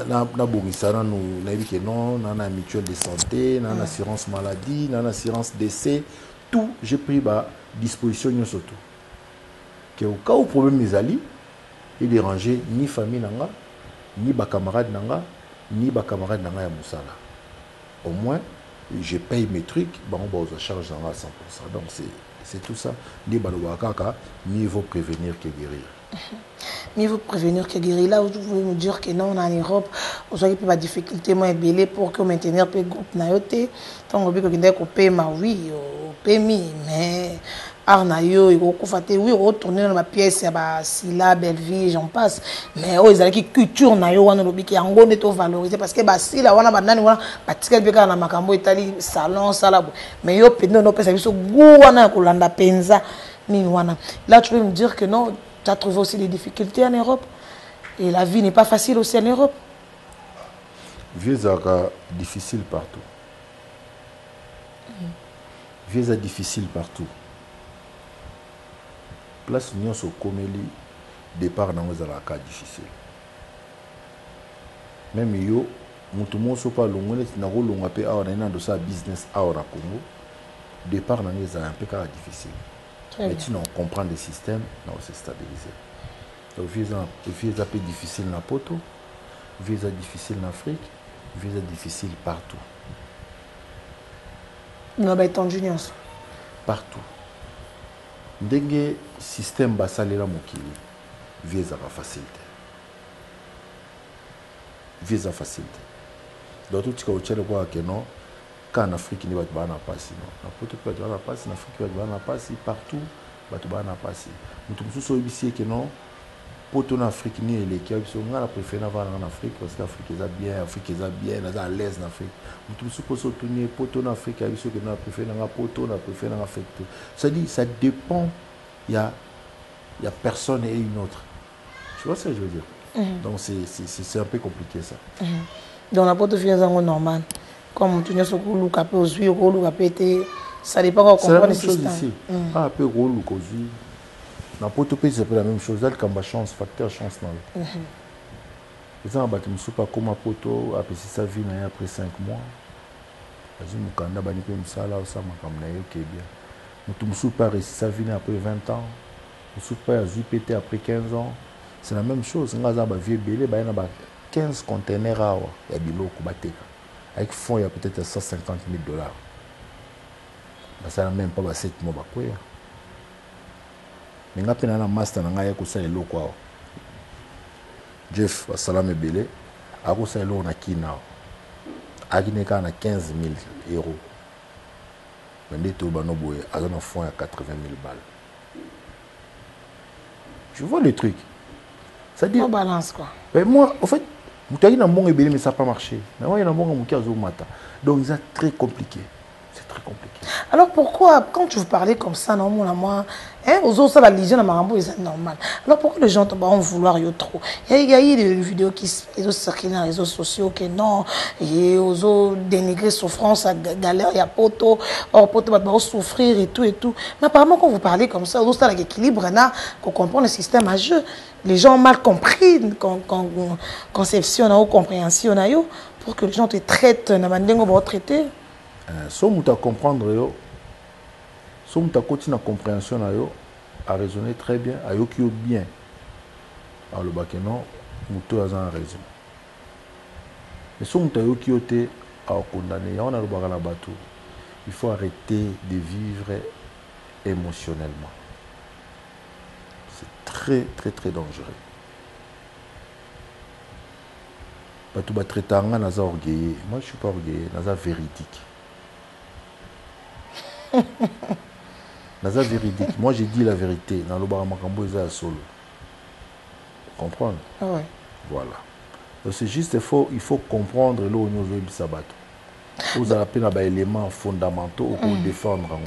Na bourissana nous na que non, na na mutuelle de santé, na assurance maladie, na assurance décès, tout j'ai pris ba disposition surtout. Que au cas où problème mes alliés, il dérangeait ni famille nanga, ni ba camarade nanga, ni ba camarade nanga ya musala. Au moins je paye mes trucs, bah on va aux charges à 100%. Donc c'est tout ça. Ni balobakaka, mieux vaut prévenir que guérir. Mais vous prévenir que guérir là, vous pouvez me dire que non, en Europe, vous avez pas de difficulté moins belé pour que maintenir le groupe nayote. Tant que vous avez coupé ma oui, permis, mais arnayo, il faut faire oui, retourner dans ma pièce, bah si la belle vie, j'en passe. Mais oh, ils ont qui culture nayo, on a l'objet qui en gros n'est pas valorisé parce que bah si là, on a banane, on a particulier béka na makambo Italie salon salabo. Mais yo pendant nos personnes, ils sont gouana kolanda penza ni wana. Là, tu peux me dire que non. Tu as trouvé aussi des difficultés en Europe. Et la vie n'est pas facile aussi en Europe. Vieux difficile partout. Vieux difficile partout. Place Union sur Comélie, départ dans les cas difficile. Même yo, tout le monde ne pas long, on a fait un business à Congo. Départ dans les un peu difficile. Mais sinon, on comprend le système, c'est stabilisé. Donc, visa peu difficile dans Poto, visa difficile en Afrique, visa difficile partout. Non, mais ton junior. Partout. Dengue système basalé la mokili, visa va facilité. Visa facilité. Donc, tout ce que tu as que non. En Afrique, il y a des gens qui passent. En Afrique, il y a des gens qui passent partout. Il y a des gens qui passent. Nous sommes ici que non. Pour ton Afrique, il y a des gens qui préfèrent aller en Afrique parce que l'Afrique est bien, l'Afrique est bien, elle est à l'aise en Afrique. Nous sommes tourner pour ton Afrique, il y a des gens qui préfèrent aller en Afrique. C'est-à-dire, ça dépend. Il y a personne et une autre. Tu vois ce que je veux dire? Donc, c'est un peu compliqué ça. Donc, la porte vient en normal. Comme tu n'as pas de aux yeux, ça dépend comment on comprend le système. C'est la même chose ici. Un peu rôle aux yeux. Dans le pays, c'est la même chose. Elle a chance, facteur chance. eza na bato mosusu akóma poto apesisa vie na ye après 5 mois azwi mokanda bani mpe mosala osala makambo na ye okebia moto mosusu mpe aresisa vie na ye après 20 ans mosusu mpe azwi mpe te après 15 ans c'est la même chose nga aza na bavie ebele baye na ba 15 conteneurs awa ya biloko bateka avec fonds ya peut-être 150 000 $. basala même pas ba 7 mois bakweya me nga mpe na master na ngai ya kosala eloko awa Jeff basalama ebele akosala eloko na kina awa akine kaka na 15 000 €. me nde to bano boye aza na fonds ya 80 000 balles. Je vois le truc. C'est-à-dire... On balance quoi. Mais moi, en fait, vous avez un bon ébélé, mais ça n'a pas marché. Mais moi, il y a un bon qui a mata. Donc, c'est très compliqué. C'est très compliqué. Alors pourquoi, quand tu vous parlais comme ça, non, moi, hein, aux autres, ça, la religion, c'est normal. Alors pourquoi les gens vont vouloir y trop? Il y a eu des vidéos qui circulent dans les réseaux sociaux que non, et aux autres dénigrer souffrance, galère, il y a poto, or poto va souffrir et tout et tout. Mais apparemment, quand vous parlez comme ça, aux autres, il y a l'équilibre, qu'on comprend le système à jeu. Les gens ont mal compris, conception ou compréhension, pour que les gens te traitent, na traiter. Si on a comprendre, si on a continué à compréhension, à raisonner très bien, à yoki bien. Alors le bac non, on a raison. Mais si on a yoki à condamner, on a le bac à la bateau. Il faut arrêter de vivre émotionnellement. C'est très très très dangereux. Bateau va traiter un naza orgueilleux. Moi je suis pas orgueilleux, naza véridique. Naza véridique. Moi j'ai dit la vérité. Dans le bar Makambo ils solo. Vous comprenez? Oui. Voilà. C'est juste il faut comprendre le où nous veut sabato. Vous avez des éléments fondamentaux pour défendre.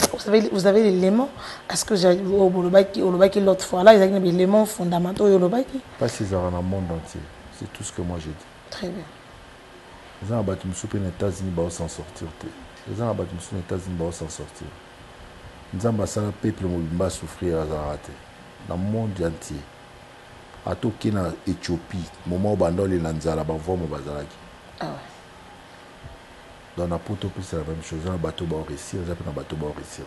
Vous avez l'élément. Est-ce que j'ai au l'autre fois là, il y a des éléments fondamentaux au Lobaki? Pas si ça dans le monde entier. C'est tout ce que moi j'ai dit. Très bien. Les gens battu les États-Unis vont s'en sortir. Les gens battu les États-Unis vont s'en sortir. Les gens le peuple va souffrir à Zarate. Dans le monde entier. À tout qui en Éthiopie, moment où bandol les Lanzala, va voir mon bazaraki. Ah ouais. Dans la poto c'est la même chose. Dans le bateau va réussir, dans le bateau va réussir.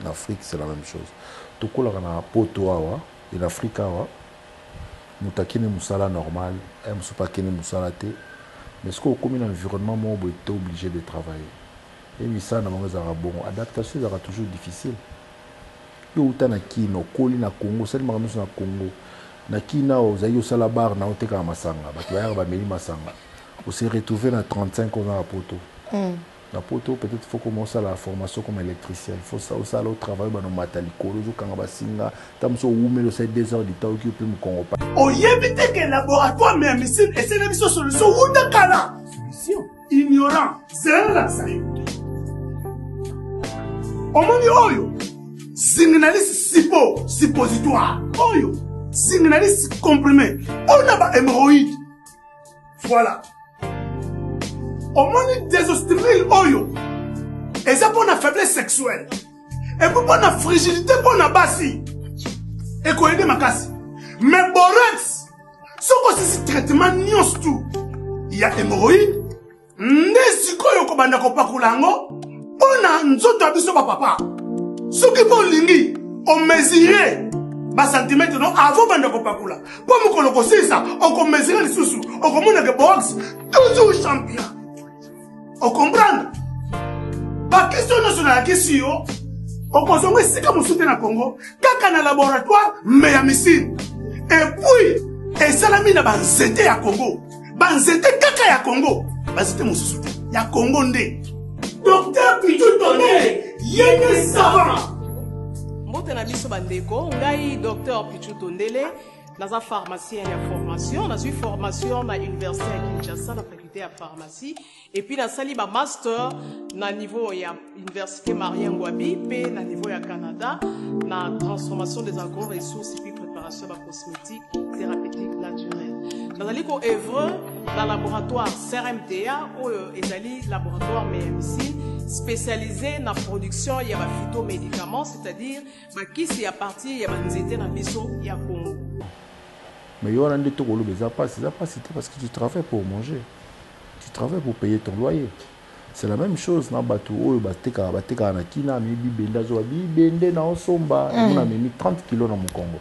En Afrique c'est la même chose. Tout le monde a un poto awa, en Afrique awa. Moutakine musala normal, musupakine musala te. Mais ce qu'on comme un environnement où tu es obligé de travailler. Et ça na bon, adaptation sera toujours difficile. Yo utana kino koli na Congo, c'est le maramiso na Congo. Na kina ozayo sala bar na oteka masanga, ba tuyaya ba meli masanga. On s'est retrouvé dans 35 ans à poto. La poto peut-être faut commencer la formation comme électricien. Il faut ça aussi aller au travail dans mataliko, zo kanga basinga, tamso umelo c'est 2 heures du temps qui peut me Congo. Oyebite que laboratoire mais missile et c'est la mission solution ou dakala. Solution ignorant, c'est la ça. Omoni oyo. Signaliste suppositoire. Oyo. Signaliste comprimé. On a ba hémorroïde. Voilà. Au moins désostril oyo. Et ça pour la faiblesse sexuelle. Et pour la fragilité pour la bassi. Et qu'on aide ma casse. Mais borax. Ce que c'est traitement nios tout. Il y a hémorroïde. Nesiko yo kobanda ko pakulango. On a nzoto abiso papa. Ce qui pour lingi. On mesurait. Bas centimètre non avant banda ko pakula. Pour me koloko ça. On ko mesurer les sous. On commande que borax. Toujours champion. On comprend? Pas question nationale, question. On consomme ici comme soutien na Congo, kaka na laboratoire, mais à missile. Et puis, et ça la mine banzete à Congo. Banzete kaka ya Congo. Banzete mon soutien. Ya Congo ndé. Docteur Pitou Tondele, yéné savant. Mbote na biso bandeko, ngai docteur Pitou Tondele. Dans la pharmacie, il y a formation. Dans une formation à l'université à Kinshasa, la faculté à pharmacie. Et puis, dans le master, dans le niveau, il y a l'université Marien Ngouabi, puis dans le niveau, il y a Canada, dans la transformation des agro-ressources et puis préparation de la cosmétique, thérapeutique naturelle. Dans le œuvre, dans le laboratoire CRMTA, où il y a le laboratoire MMC, spécialisé dans la production, il y a des phytomédicaments, c'est-à-dire, qui c'est à partir, il y a des étés dans le il y a Congo. Mais il y a un détour au ça passe parce que tu travailles pour manger. Tu travailles pour payer ton loyer. C'est la même chose dans bateau oyo bateka na kina mi bibenda zo bibende na osomba on a mis 30 kg dans mon Congo.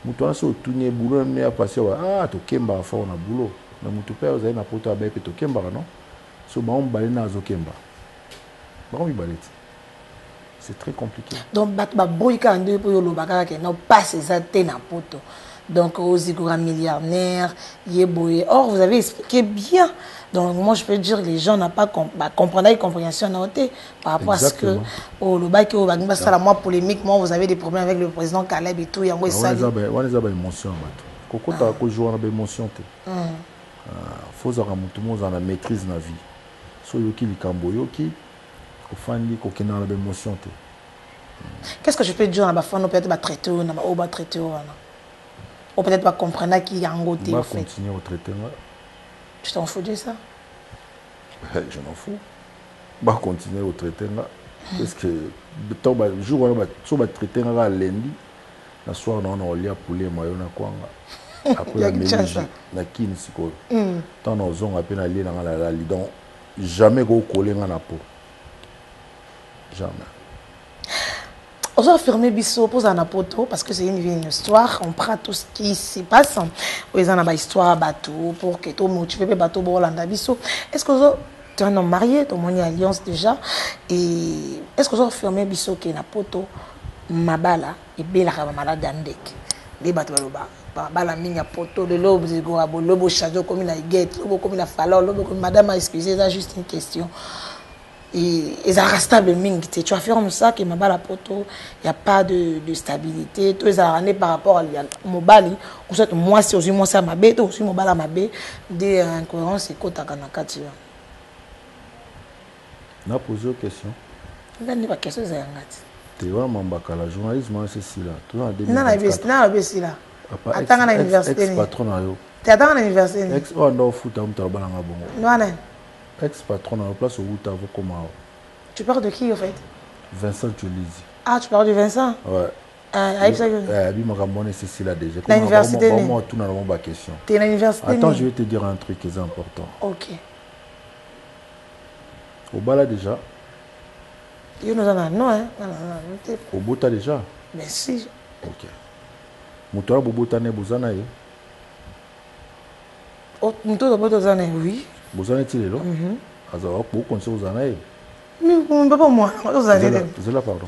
Mutu aso tunye boulot ne a passé to kemba fa on a boulot. Na mutu pe oza na poto abepe to kemba non. So ba on balé na zo kemba. Ba on baleti. C'est très compliqué. Donc ba boyka ande po yo lobaka ke non passe ça te na poto. Donc aux Igora millionnaires, Yeboye. Or vous avez expliqué bien. Donc moi je peux dire que les gens n'ont pas compris la compréhension par rapport à ce que le bac au Bagba ça la moi polémique, moi vous avez des problèmes avec le président Caleb et tout, il y a moi ça. On les a pas émotion bateau. Koko ta ko jouer na émotion te. Faut ça tout le monde en la maîtrise na vie. So yoki likambo yoki ko fandi ko kena na émotion te. Qu'est-ce que je peux dire na ba fano peut-être ba traiter na ba o ba traiter wana. Ou peut-être pas comprendre qui y a en côté. On va continuer au traiter. Tu t'en fous de ça? Je m'en fous. On va continuer au traiter. Parce que le jour où on va traiter lundi, le soir on a lié poulet mayo na kwanga. Après la mélange na kin siko. Tant nos on a peine aller dans la donc jamais go coller na peau. Jamais. On va fermer Bisso pour un poto parce que c'est une histoire. On prend tout ce qui s'y passe. On a une histoire à bateau pour que tout le monde fasse bateau pour Hollande Bisso. Est-ce que tu es un homme marié, tu as une alliance déjà? Et est-ce que vous avez fermé Bisso qui est un poto? Mabala et Bela Ramala Dandek. Les bateaux Bala Minya poto, le lobe de Gorabo, le lobe chado comme il a guette, le lobe comme il a fallu, le lobe comme madame a excusé, c'est juste une question. Et ils sont restables mingi. Tu affirmes ça que ma bala poto, il n'y a pas de stabilité. Tous les années par rapport à Mobali, on sait moi si moi ça m'a bête, aussi Mobala m'a bête, des incohérences et côté à Kanakati. On a posé une question. On n'a pas question ça. Tu vois Mambaka la journalisme c'est si là. Tu as des. Non la baisse là. Attends à l'université. Ex-patron à yo. Tu attends à l'université. Ex-on doit foutre un peu balanga bongo. Non. Ex-patron à la place où tu as comment. Tu parles de qui en fait? Vincent Tulisi. Ah, tu parles de Vincent? Ouais. C'est si là déjà. L'université. Comment tout dans ma question. Tu es à l'université. Attends, je vais te dire un truc qui est important. Ok. Au bas là déjà. Il nous en a non hein. Au bout t'as déjà. Mais si. Ok. Moutoua Bobota ne Bozana ye. Oh, Moutoua Bobota oui. Bozana est-il là? Alors, pour qu'on se Bozana ye. Mais pas moi. Zela pardon.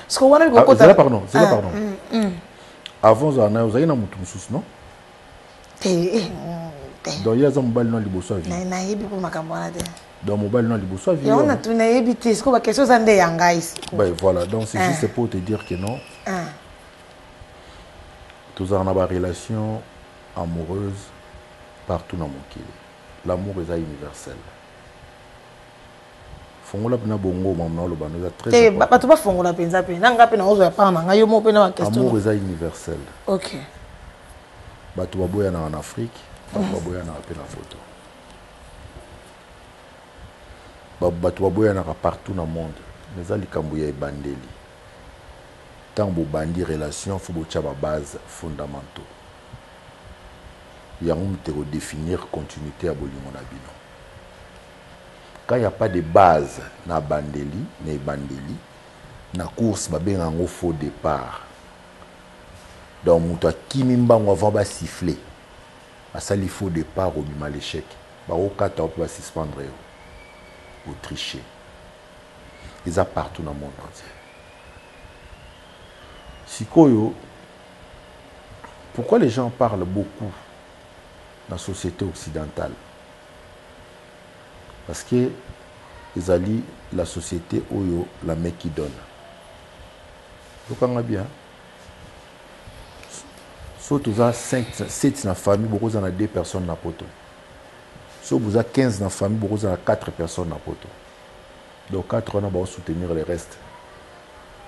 Ce qu'on a vu Zela pardon. Zela pardon. Avant Zana, vous avez un mouton sous non? Donc il y a un mobile non liboso vie. Na yebi pour makambona de. Donc mobile non liboso vie. Et on a tout na yebi te, ce qu'on va quelque chose ande yanga ici. Ben voilà, donc c'est juste pour te dire que non. Tous en avoir relation amoureuse partout dans mon kili. L'amour est universel. Fongola pena bongo mamna lo banoza très important. Ba to ba fongola penza pe nanga pe na ozo ya pa na ngayo mo pe na question. Amour est universel. OK. Ba to baboya na en Afrique, ba baboya na pe na photo. Ba to baboya na partout dans le monde. Mais ali kambuya ebandeli. Tant bo bandi relation faut bocha ba base fondamentaux. Il y a un définir continuité à bolingo na bino. Quand il n'y a pas de base na bandeli, na course ba benga ngo faux départ. Donc muto kimimba ngo avant ba siffler. Ba sali faux départ au bima l'échec. Ba o kata on peut suspendre ou tricher. Ils a partout dans le monde entier. Sikoyo, pourquoi les gens parlent beaucoup dans la société occidentale? Parce que ils allient la société oyo la mec qui donne. Vous comprenez bien? Si vous avez 7 dans la famille, vous avez 2 personnes dans la poto. Si vous avez 15 dans la famille, vous avez 4 personnes dans la poto. Donc 4 on va soutenir les restes.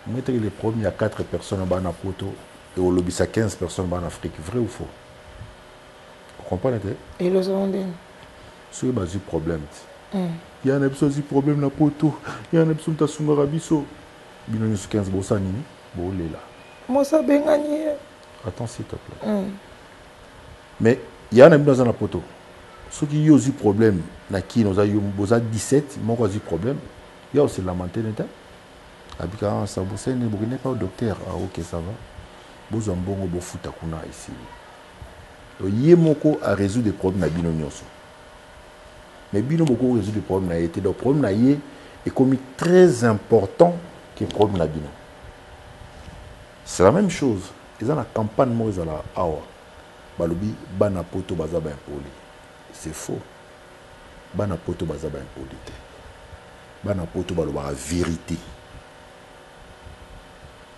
Vous mettez les premiers, il y a 4 personnes dans la poto et au lobby, 15 personnes en Afrique. Vrai ou faux? Vous comprenez? Et le secondaire? C'est un problème. Il y a un problème dans la poto. Il y a un épisode de Sunga Rabiso. Il y a 15 bossa nini. Bon, là. Moi, ça bien gagné. Attends, s'il te plaît. Mais il y a un ami dans un poteau. Ceux qui ont eu problème, qui nous a eu 17, moi j'ai eu problème. Il y a aussi lamenté n'était. Abika ça vous savez ne n'est pas au docteur. Ah OK ça va. Vous en bon au foot kuna ici. Donc yemoko a résoudre des problèmes na bino nyonso. Mais bino beaucoup résoudre des problèmes na été donc problème na yé est comme très important que problème na bino. C'est la même chose. Ils ont la campagne moi ils ont la awa. Balobi bana poto baza ba impoli. C'est faux. Bana poto baza ba impoli. Bana poto baloba la vérité.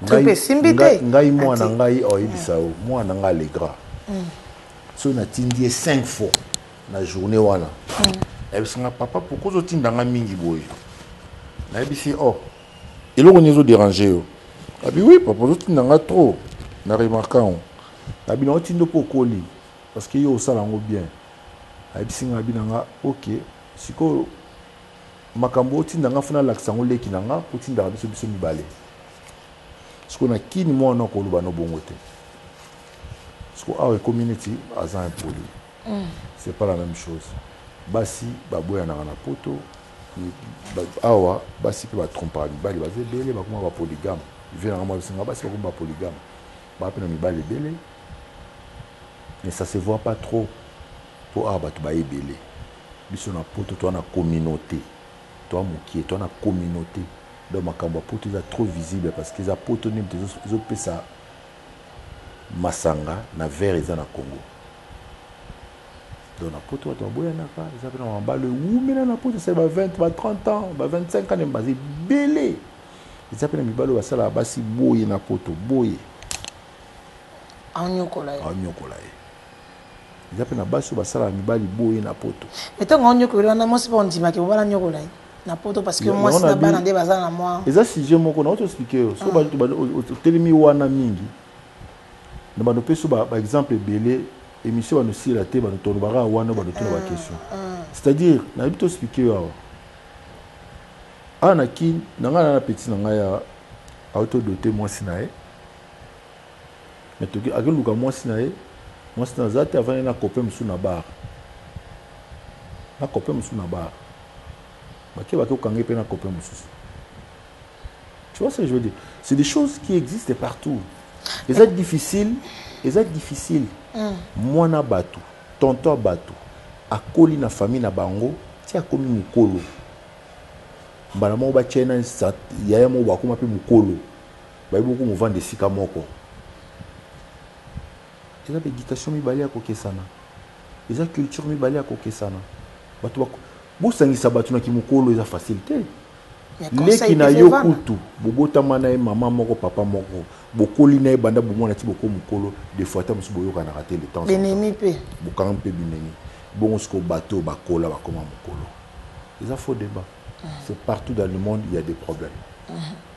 Ngai moi na ngai oibisao moi na ngai les gras. So na tindie 5 fois na journée wana. Et puis papa pourquoi zo tindanga mingi boy. Na bisi oh. Et là on est dérangé yo. Ah oui papa zo tindanga trop. Na remarquant. Na bino tindo pokoli parce que yo sala ngo bien. Na bisi ngabinanga OK. Siko makambo tindanga funa laksango leki nanga ko tindanga biso mibale. Ce qu'on a qui ni moi non koluba no bongote. Ce qu'on a community azan impoli. C'est pas la même chose. Basi baboya na na poto awa basi pe ba trompa bali baze belé ba kuma ba polygame. Vient na moi bisinga basi ba kuma polygame. Ba pe na mibale belé. Mais ça se voit pas trop pour aba to ba belé. Biso na poto to na communauté. Toi mokie, toi na communauté. Donc ma cambo poto est trop visible parce qu'ils a potoné ils ont ça masanga na vers ils en a Congo. Donc na poto to boya na ka ils appellent en bas le woumena na poto c'est 20 30 ans 25 ans de base belé. Ils appellent mi balo basala basi boye na poto boye. Anyokola. Ils appellent na baso basala mi bali boye na poto. Mais tant anyokola na moi c'est pas on dit ma que voilà anyokola. Na poto parce que moi c'est na bana nde baza na moi. Et ça si je moko na auto expliquer so ba telemi wana mingi. Na ba no peso ba exemple belé émission ba no si la té ba no tono bara wana ba no tono ba question. C'est-à-dire na bito expliquer wa. Ana ki na nga na petit na nga ya auto doté moi sinae. Mais to ki akelu ka moi sinae. Moi sinae zate avant na copain musu na bar. Na copain musu na bar. Tu vois ce que je veux dire? C'est des choses qui existent partout. Et c'est difficile. Moi na batu, tonton batu, a koli na famille na bango, ti a komi mukolo. Mbala mo ba chena ya mo ba kuma pe mukolo. Ba beaucoup mo vendre sika moko. Et la éducation mi bali a kokesana. Et la culture mi bali a kokesana. Batu bosangisa bato na kimukolo eza facilité. Leki na yo kutu bobotama na maman moko papa moko bokoli na banda bomona ti boko mukolo des fois ta musu boyoka na rater le temps benemi pe bokanga pe bineni bon ce ko bateau bakola bakoma mukolo. Ils ont faux débat. C'est partout dans le monde il y a des problèmes.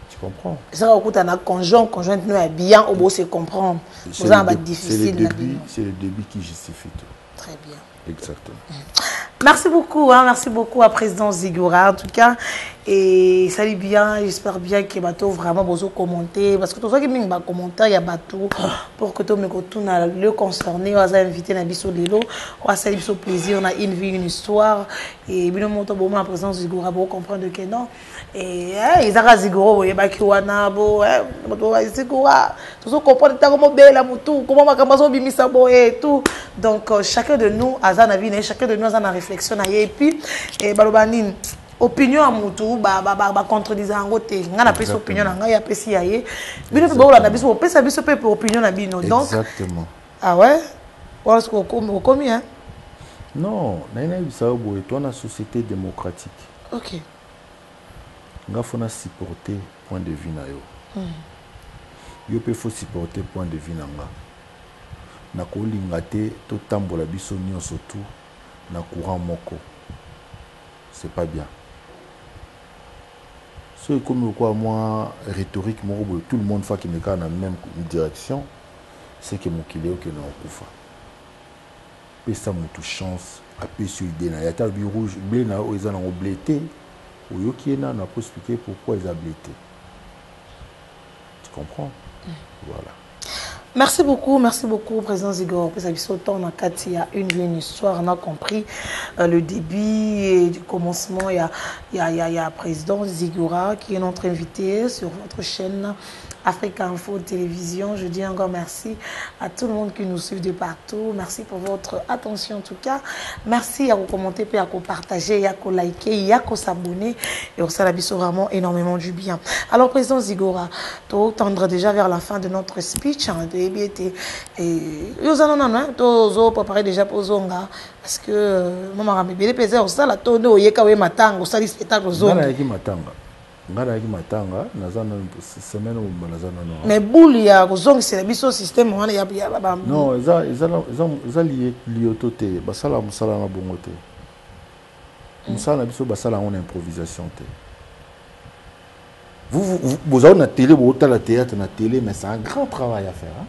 Tu comprends? Ça okuta na conjointe nous est bien au beau se comprendre. Vous avez difficile c'est le début qui justifie tout. Très bien. Exactement. Merci beaucoup à président Zigora en tout cas et salut bien, j'espère bien que bateau vraiment besoin commenter parce que tout ça qui m'a commentaire il y a bateau pour que tout me retourne le concerné on a invité na biso lelo on a salué biso plaisir on a une vie une histoire et bien monto bon la présence Zigora pour comprendre que non et ils a Zigora et ba ki wana bo bateau Zigora tout ça comprendre ta comme belle mutu comment makambazo bimisa bo et tout donc chacun de nous a na vie chacun de nous a na réflexion et puis et balobani opinion à mutu ba contredisant en côté nga na pesa opinion nga ya pesi yaye bino pe bola na biso pesa biso pe opinion na bino donc exactement ah ouais voilà ce qu'on commis hein non na ina bisa bo et toi na société démocratique OK nga fona supporter point de vue na yo yo pe faut supporter point de vue na nga na kolinga te to tambola biso nyonso tout na courant moko c'est pas bien. Ce comme quoi moi rhétorique tout le monde fait qui me dans la même direction c'est que mon kilé que non kufa. Et ça me touche chance à peu sur idée na yata bi rouge blé na ils en ont blété ou yo qui na pas expliquer pourquoi ils ont blété. Tu comprends? Voilà. Merci beaucoup, Président Zigor. Parce que autant dans il y a une histoire, on a compris le début et du commencement. Il y a Président Zigora qui est notre invité sur votre chaîne Africa Info Télévision. Je dis encore merci à tout le monde qui nous suit de partout. Merci pour votre attention en tout cas. Merci à vous commenter, à vous partager, à vous liker, à vous s'abonner. Et ça la biso vraiment énormément du bien. Alors, Président Zigora, tu tendre déjà vers la fin de notre speech. Et nous allons préparer déjà pour Zonga. Parce que maman a bien pesé au sala tono yekawe matanga au sali spectacle Zonga. Matanga nazana semaine ou nazana non. Mais boule ya Zonga c'est le biso système on ya ba. Non, ça lié liototé, basala musala na bongote. Musala biso basala en improvisation té. Vous avez la télé, vous avez la théâtre, la télé, mais c'est un grand travail à faire. Hein?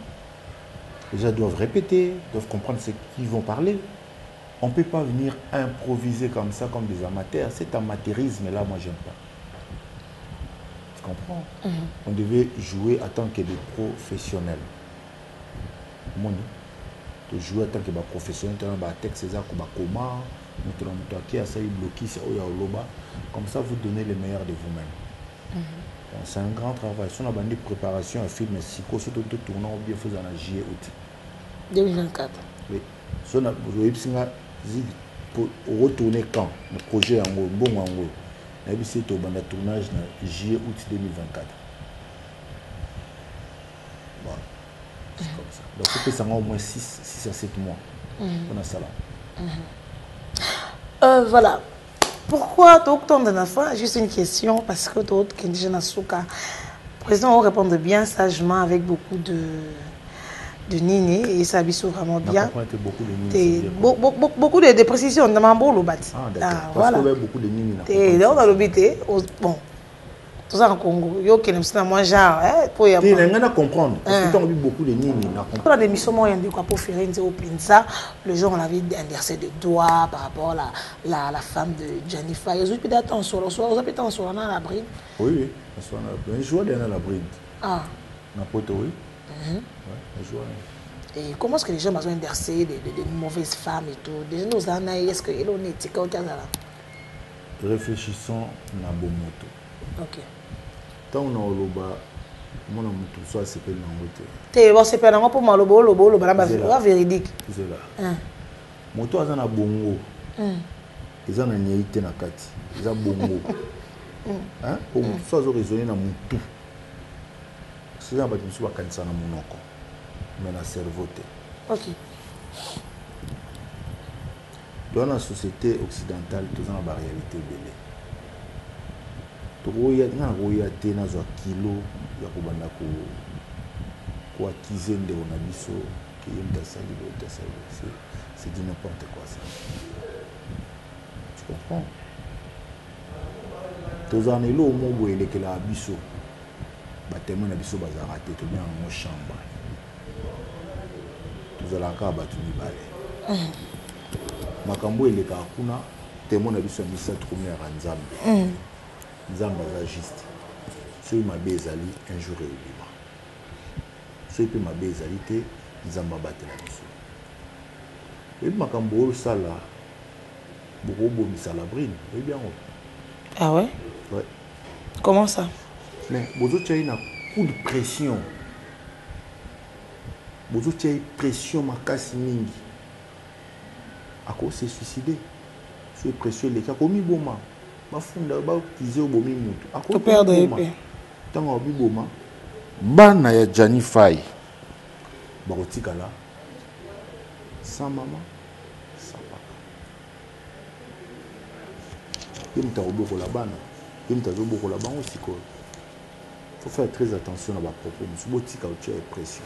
Les gens doivent répéter, doivent comprendre ce qu'ils vont parler. On ne peut pas venir improviser comme ça, comme des amateurs. Cet amateurisme là, moi, j'aime pas. Tu comprends? On devait jouer en tant que des professionnels. De jouer en tant que des professionnels, comme ça, vous donnez le meilleur de vous-même. C'est un grand travail. Si on a une préparation à film, si on a tourné ou bien faisant la JE 2024. Oui. Si on a pour retourner quand le projet en haut, bon en haut, on a vu le tournage en JE 2024. Voilà. C'est comme ça. Donc il faut au moins 6 à 7 mois. On a ça là. Voilà. Pourquoi tu as d'enfants? Juste une question, parce que tu as président, on répond bien sagement avec beaucoup de nini et ça abisse vraiment bien. Beaucoup de précisions dans mon boulot. Ah, d'accord. Parce qu'il y a beaucoup de nini. Et là, on a l'obité. Bon. Tout ça en Congo. Yo qui n'aime pas moi genre pour y avoir. Tu n'as comprendre. Parce que tu as beaucoup de nini. Pour la démission moyen de quoi pour faire une zéro pinza, le jour on avait inversé de doigts par rapport à la femme de Jennifer. Ils ont peut-être attention, ils ont peut-être attention dans la bride. Oui, je joue dans la bride. Ah. N'importe où. Et comment est-ce que les gens ont inversé de mauvaises femmes et tout? Déjà nous en a est-ce que ils ont été quand réfléchissons na bomoto. OK. Tant on a loba mon amour soit c'est pas nangote. Té bon c'est pas nango pour moi lobo la véridique. C'est là. Moto azana bongo. Ezana nyeite na kati. Eza bongo. Hein? Pour soit zo raisonner na mutu. C'est ça ba tu soit kanisa na monoko. Mais na cerveau té. OK. Dans la société occidentale, tout ça a la réalité belé. Togoya na te na zo kilo ya kubanda ko acquiser de on abiso qui est sali de sali. C'est du n'importe quoi ça. Tu comprends? Tous en elo mo boyele que la abiso. Ba tellement na biso bazara te to bien en chambre. Tous ala ka ba tu ni balé. Makambo eleka kuna témoin na biso misatu comme ya nzambe. Nzambe za juste. So mabe ezali un jour et libre. So pe mabe ezali te nzamba batela biso. Et makambo sala beaucoup bomisa la brine, oui bien. Ah ouais? Ouais. Comment ça? Mais bozo tchai na coup de pression. Bozo tchai pression makasi mingi. Ako se suicider. Sur pression les cas komi boma. Ba funda ba kize obomi mutu. Ako perdre épée. Tant obi boma. Bana ya Jennifer. Ba kotikala. Sans maman, sans papa. Yemta oboko la bana. Yemta oboko la bana aussi quoi. Faut faire très attention à ma propos. Botika ou tu as pression.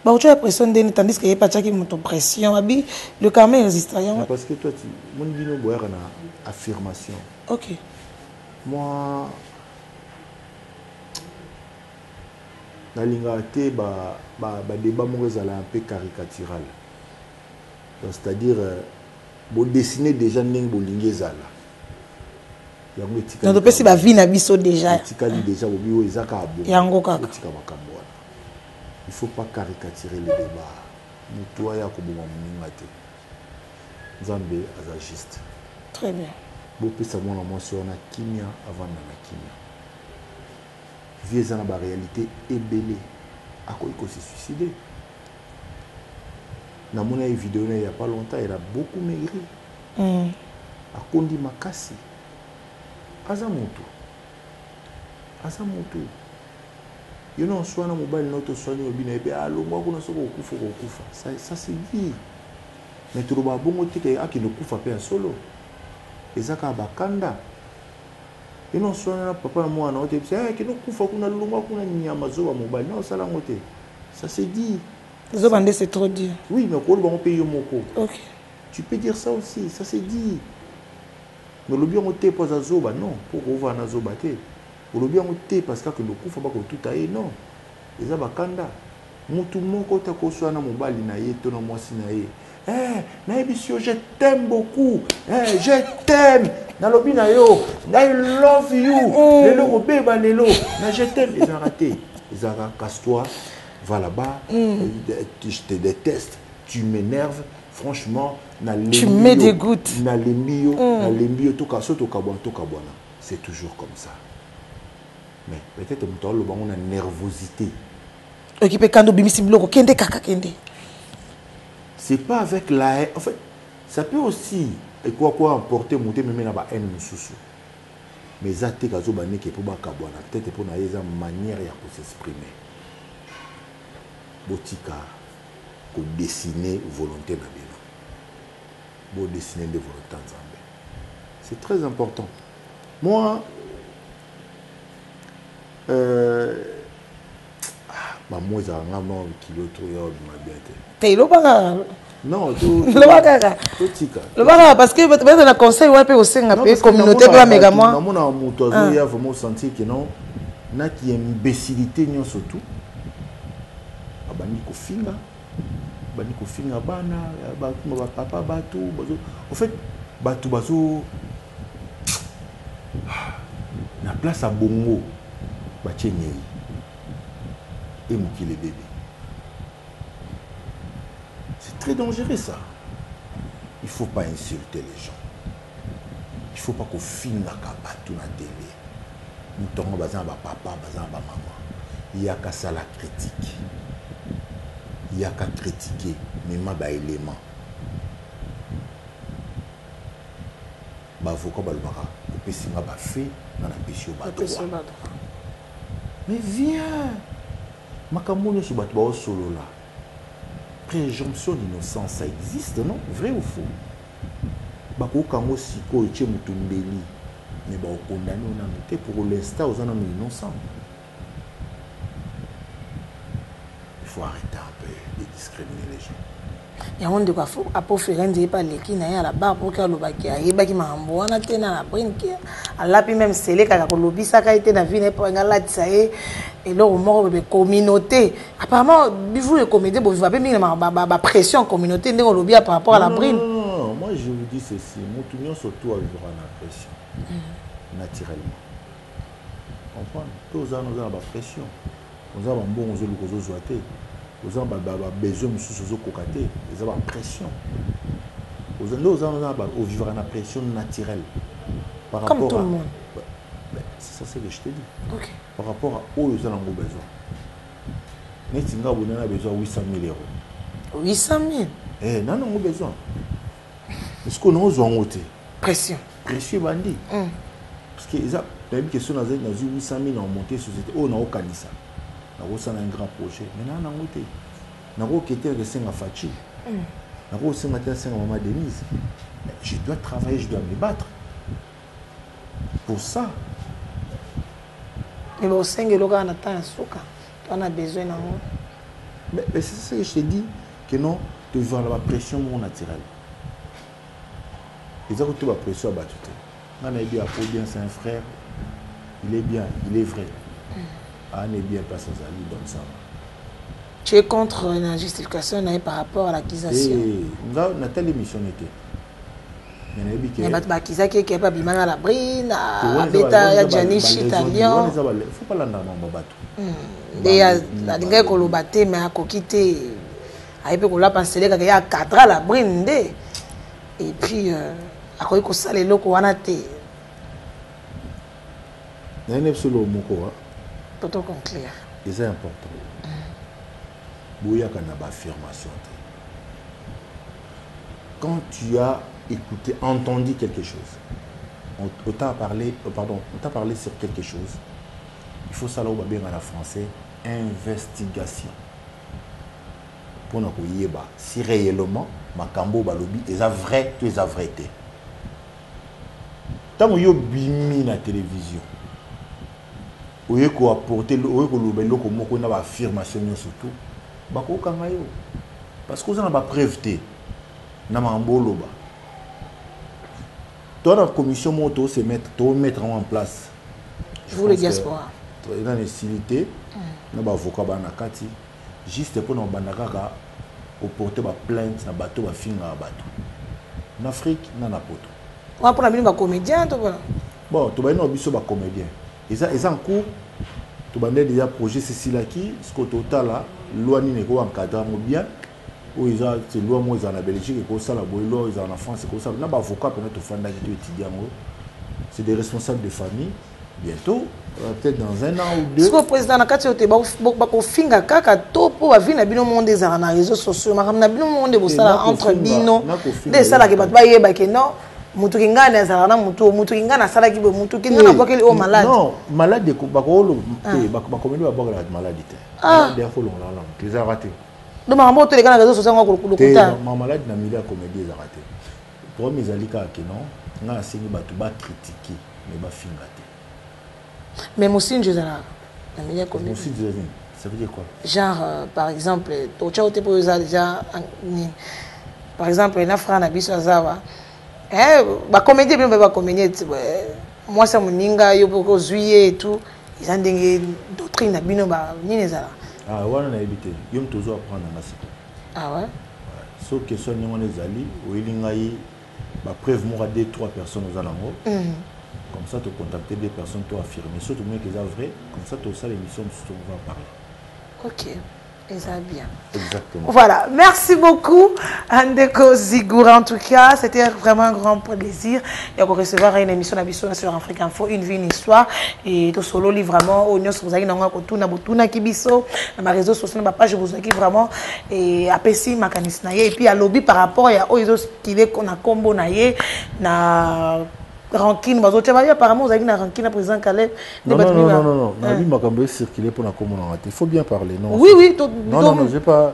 Bah tu as pression tandis que y a pas qui monte pression. Abi le karma résiste rien. Parce que toi tu mon bino boire na affirmation. OK. Moi na linga te ba débat mo ezala un peu caricatural. C'est-à-dire bon dessiner déjà ndenge bolingi ezala. Yango etika. Na to pesi ba vie na biso déjà. Etika li déjà bobi o ezaka abo. Yango kaka. Etika makambo wana. il faut pas caricaturer le débat. Mutu aya koboma moninga te. Nzambe aza juste. Très bien. Bopesa mwana mwasi wana kimia avant na kimia. Vie eza na ba réalité ebele. Akoki ko se suicider. Na mona vidéo il y a pas longtemps, il a beaucoup maigri. Akondi makasi. Aza mutu. You know, soit na mobile noto soigner obina ebe alongwa kuna soko okufa. Ça c'est vie. Mais tu roba bongo tike akino kufa pe solo. Ezaka bakanda. You know, soit na papa na mwana ote kino kufa kuna longwa kuna nyama zo ba mobile. Non, ça la ngote. Ça c'est dit. Zobande c'est trop dur. Oui, mais quoi on paye moko. OK. Tu peux dire ça aussi, ça c'est dit. Mais le bien on te pas zoba non, pour ouvrir na zoba te. Le bien on te parce que le coup faut pas que tout aille non. Les abakanda. Mutu moko ta ko so na mobali na ye to na mwasi na ye. Na ebisio je t'aime beaucoup. Je t'aime. Na lobi na yo, I love you. Lelo ko beba lelo, na je t'aime ils ont raté. Ils ont casse-toi. Va là-bas, je te déteste, tu m'énerves, franchement, tu me dégoûtes. C'est toujours comme ça. Mais peut-être que tu as une nervosité. C'est pas avec la haine. En fait, ça peut aussi emporter monter même dans la haine. Mais ça peut-être pour une manière de s'exprimer. Botika ko dessiner volonté na bino. Bo dessiner de volonté nzambe. C'est très important. Moi moi za ngamo kilo to yo ma biate. Te lo baka. Non, lo baka. Botika. Lo baka parce que peut-être na conseil wa pe osenga pe communauté pe mega moi. Na mona muto zo ya vraiment sentir que non na qui imbécilité nyo surtout. Bani kofinga bana papa bato bazo en fait bato bazo na place à bongo bachenye et mokile bébé. C'est très dangereux ça. Il faut pas insulter les gens. Il faut pas qu'on finga bato na télé. Nous tomons bazan ba papa bazan ba maman. Il y a qu'à ça la critique. Il n'y a qu'à critiquer, mais ma ba élément. Ba avocat ba lobaka, ko pesinga ba fait na na pesio ba droit. Mais viens. Makamono so bato ba solo là. Présomption d'innocence, ça existe non? Vrai ou faux? Ba ko kango siko eche mutumbeli. Mais ba condamné on a noté pour l'instant aux hommes innocents. Il faut arrêter un peu de discriminer les gens. Il y a un de quoi faut apporter un des pas les qui n'a la barre pour que le bac aille baki mambo on a tenu la brinque à la puis même c'est les cas que le bis a été dans vie n'est pas la ça et là au mort de communauté apparemment bivou les comédiens bon va pas bien ma pression communauté n'est au bien par rapport à la brine. Non, moi je vous dis ceci, mon tout surtout à vivre en pression naturellement. Comprendre? Tous nous avons la pression. Nous avons bon aux autres aux gens besoin de sous cocaté, ils ont pression. Aux gens au vivre en pression naturelle. Par comme rapport tout le monde. C'est ça que je te dis. Okay. Par rapport à où ils ont besoin. Netinga vous avez besoin de 800 000 euros. 800 000. Eh, non, on a besoin. Est-ce qu'on a besoin de pression? Pression bandit. Parce que ils ont une question dans 800 000 en montée société. Oh, on a aucun ça. On a un grand projet. Maintenant, on a un Fachi. On a Maman Denise. Je dois travailler, je dois me battre. Pour ça. Mais au sein de l'organe, on a besoin d'un. Mais c'est ça que je te dis, que non, tu veux la pression naturelle. Ils ont toute la pression à battre. On a dit à Paul bien, c'est un frère. Il est bien, il est vrai. Ah, n'est bien pas sans amis dans ça. Tu es contre la justification par rapport à l'accusation? On a telle émission était. mais bato bakisaki eke pa bimanga la brine abeta ya Janish italien faut pas landa mambo bato nde alingaki koloba te mais akoki te aye mpe kolapa nselekaka ya 4 à la brine nde et puis akoki kosala eloko wana te nayene biso lo moko poto conclure c'est important boyaka na baffirmation te quand tu as écouté, entendu quelque chose, on t'a parlé, pardon, on t'a parlé sur quelque chose, il faut ça là où bien en français, investigation. Pour nous yeba si réellement makambo balobi est vrai, tu es vrai té. Tant que yo bimi na télévision, ou yo ko apporter, ou yo ko lobelo ko moko na ba affirmation surtout, ba ko kanga yo. Parce que vous en avez preuve té. Na mambo loba. Toi, la commission moto se mettre en place. Vous le diaspora. Dans les cilités, nous avons avocat banakati, juste pour nous banakaka, au porter ma plainte, na bateau, ma fille, na bateau. En Afrique, na poto. On va prendre un comédien, tout voilà. Bon, tu vas nous biso ba comédien. Et ça en cours, tu vas déjà projet Cécile qui, ce que total là, loi ni négo encadre bien. Où ils ont c'est loi moi ils en Belgique et comme ça la loi ils en France et comme ça n'a pas avocat pour notre fan qui étudiant c'est des responsables de famille bientôt peut-être dans un an ou deux ce que le président na kati ote ba ko finga kaka to po ba vina bino monde za na réseaux sociaux makamna bino monde bo sala entre bino de sala ke ba yeba ke non mutu kinga na za na mutu kinga na sala ki bo mutu kinga na ba ke o malade non malade ko ba ko lo ba ko ba ba la maladie malade il faut long là tu as raté. Donc, je vais vous réseaux sociaux. Ma maladie n'a mis la comédie est arrêtée. Pour mes alliés, non, on a essayé de critiquer, mais pas finir. Mais moi aussi, je suis là. Ça veut dire quoi? Genre, par exemple, tu as été déjà. Par exemple, il y a un frère qui a dit comédie, mais pas comédie. Moi, c'est mon ninga, il y a juillet et tout. Ils ont des doctrines, ils ont des ah ouais, on a évité. Il y a toujours à prendre un assis. Ah ouais? Sauf que si on est allé, il y a preuve moi 2-3 personnes aux alentours. Comme ça, tu contacter des personnes, tu affirmer. Surtout que c'est vrai, comme ça, tu as ça l'émission, tu vas parler. Ok. Et ça bien. Exactement. Voilà. Merci beaucoup, Andeko Zigoura. En tout cas, c'était vraiment un grand plaisir. Et on va recevoir une émission sur Afrique Info, une vie, une histoire. Et tout solo, vraiment, au Nyon, vous avez un kibiso, dans ma réseau social, ma page, vous avez vraiment, et apprécié ma canisnaye. Et puis, à lobby par rapport à eux, qui est qu'on a combo naye, na rancune, apparemment, vous avez une rancune à président Caleb. Non, non, circuler pour la commune. Il faut bien parler. Non, oui, non, j'ai pas.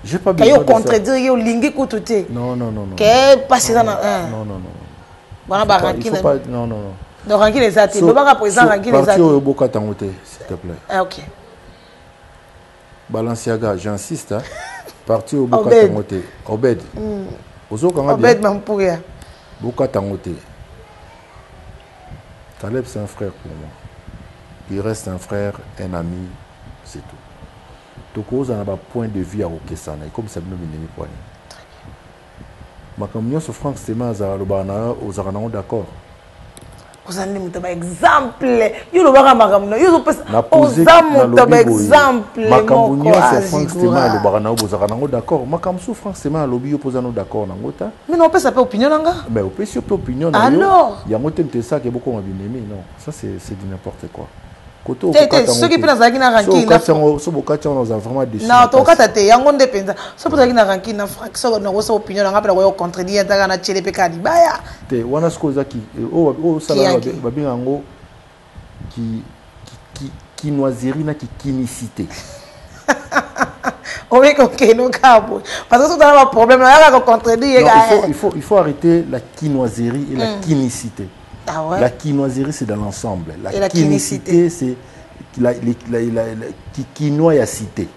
J'ai pas besoin de contredire, il y a lingué côté. Non. Que passer dans non. Voilà, rancune. Non. Donc, rancune les athées. Le bar à présent, rancune les athées. Parti au Boka Tangote, s'il te plaît. Ah, ok. Balenciaga, j'insiste. Parti au Boka Tangote. Obed. Obed Mampouria. Boka Tangote. Caleb, c'est un frère pour moi. Il reste un frère, un ami, c'est tout. Donc, vous avez un point de vue à Okesana. Comme ça, nous sommes poignés. Ma communion sur Franck Stéma, aux Aranao d'accord. Vous avez un exemple. Vous avez un exemple. Ma communion sur Franck Stéma, aux Aranao d'accord. Ma communion sur Franck Stéma, vous posez d'accord. Mais non, on peut s'appeler opinion. Mais on peut s'appeler opinion. Alors il y a un côté de ça qui est beaucoup abîmé. Non, ça c'est du n'importe quoi. Ceux qui peuvent avoir un ranking. Non, vraiment déçu. Non, tu as été un peu dépendant. Ceux qui peuvent avoir un ranking, fraction, on a opinion, on a contredit, on a tiré le pécadi. Baya. On a ce qu'on a qui noiserie, qui kinicité. On veut qu'on nous cabo. Parce que si on a un problème, on a contredit. Il faut arrêter la quinoiserie et la kinicité. Ah ouais. La quinoiserie, c'est dans l'ensemble. La quinicité, c'est la quinoa à cité.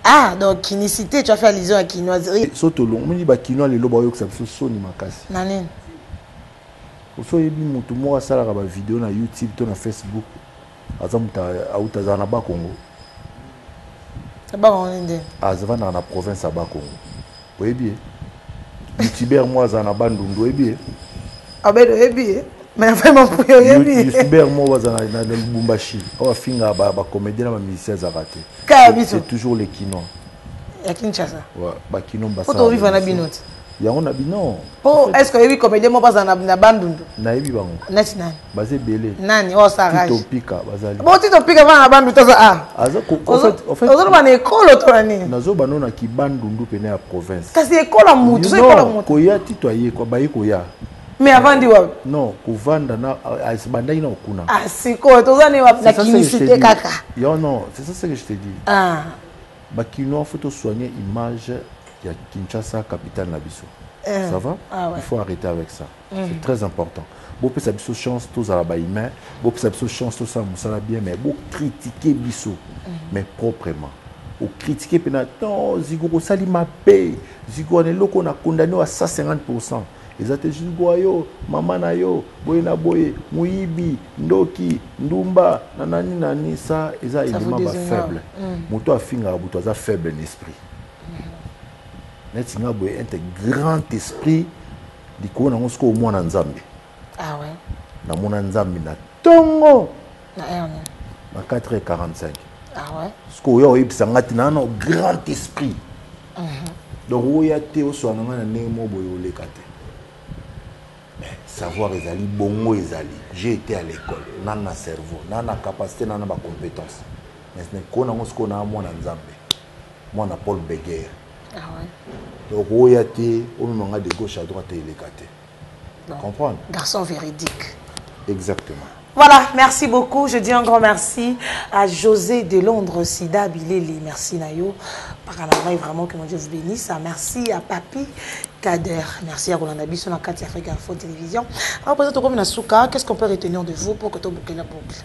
Ah, donc quinicité, tu as fait allusion à quinoiserie. Surtout, on dit que quinoa, les lobes, ça se sonne, ma casse. Nanin. Vous avez vu, moi, ça, la vidéo sur YouTube, sur Facebook. Azamta na ba Congo. Ba Congo. Azava na province à ba Congo. Oui bien. YouTuber moi za na bandundu oui bien. Abel Ebi. Mais vraiment pour Ebi. YouTuber moi na Lubumbashi. On finga ba comédien na musicien Zarate. C'est toujours les kino. Ya Kinshasa. Ouais, ba kino basa. Faut vivre na binoti. Ya on a bino. Oh, est-ce que Ebi comédien moi basa na bandundu? Na Ebi bango. Nati nani? Basé belé. Nani o Saraj. Tito Pika bazali. Bon Tito Pika va na bandu toza ah. En fait ozo ba na école to nani? Nazo banona ki bandundu pene ya province. Kasi école mutu, c'est école mutu. Koya Tito aye ko ba koya. Mais avant de voir. Non, Kouvanda na Asbandai na Okuna. Ah, c'est quoi? Tu as la kinicité kaka. Non, c'est ça que je te dis. Ah. Bakino, il faut soigner l'image de Kinshasa, capitale Nabiso. Ça va? Ah, ouais. Il faut arrêter avec ça. C'est très important. Bon, peut-être que chance tous à la baïma. Bon, peut-être que chance tous à Moussala bien, mais bon, critiquer Bisso, mais proprement. Ou critiquer non, Zigo Sali ma paix. Zigo on est là qu'on a condamné à 150%. Ils ont dit Goyo, maman na yo, boye na boye, Mouibi, Ndoki, Ndumba, nanani nani, ça, ils ont élément faible. Mouto a finga buto a faible en esprit. Netinga boye un grand esprit di ko na ngosko au moins nzambe. Ah ouais. Na mona nzambe na tongo. Na 4h45. Ah ouais. Sko yo yebisa ngati na no grand esprit. Donc oya te o so na na nemo boye olekate. Savoir ezali bongo ezali. J'ai été à l'école, nana cerveau, nana capacité, nana ba compétence. Mais ce n'est qu'on a ce qu'on a moi na Nzambe. Moi na Paul Beguer. Ah ouais. Donc oyate, on manga de gauche à droite et les quatre. Comprendre? Garçon véridique. Exactement. Voilà, merci beaucoup. Je dis un grand merci à José de Londres, Sida Bileli. Merci Nayo. Par un travail vraiment que mon Dieu vous bénisse. Merci à Papi Kader. Merci à Roland Abisson en Kati Afrique Info Télévision. Alors, président Tokomi Nasuka, qu'est-ce qu'on peut retenir de vous pour que tu boucles la boucle?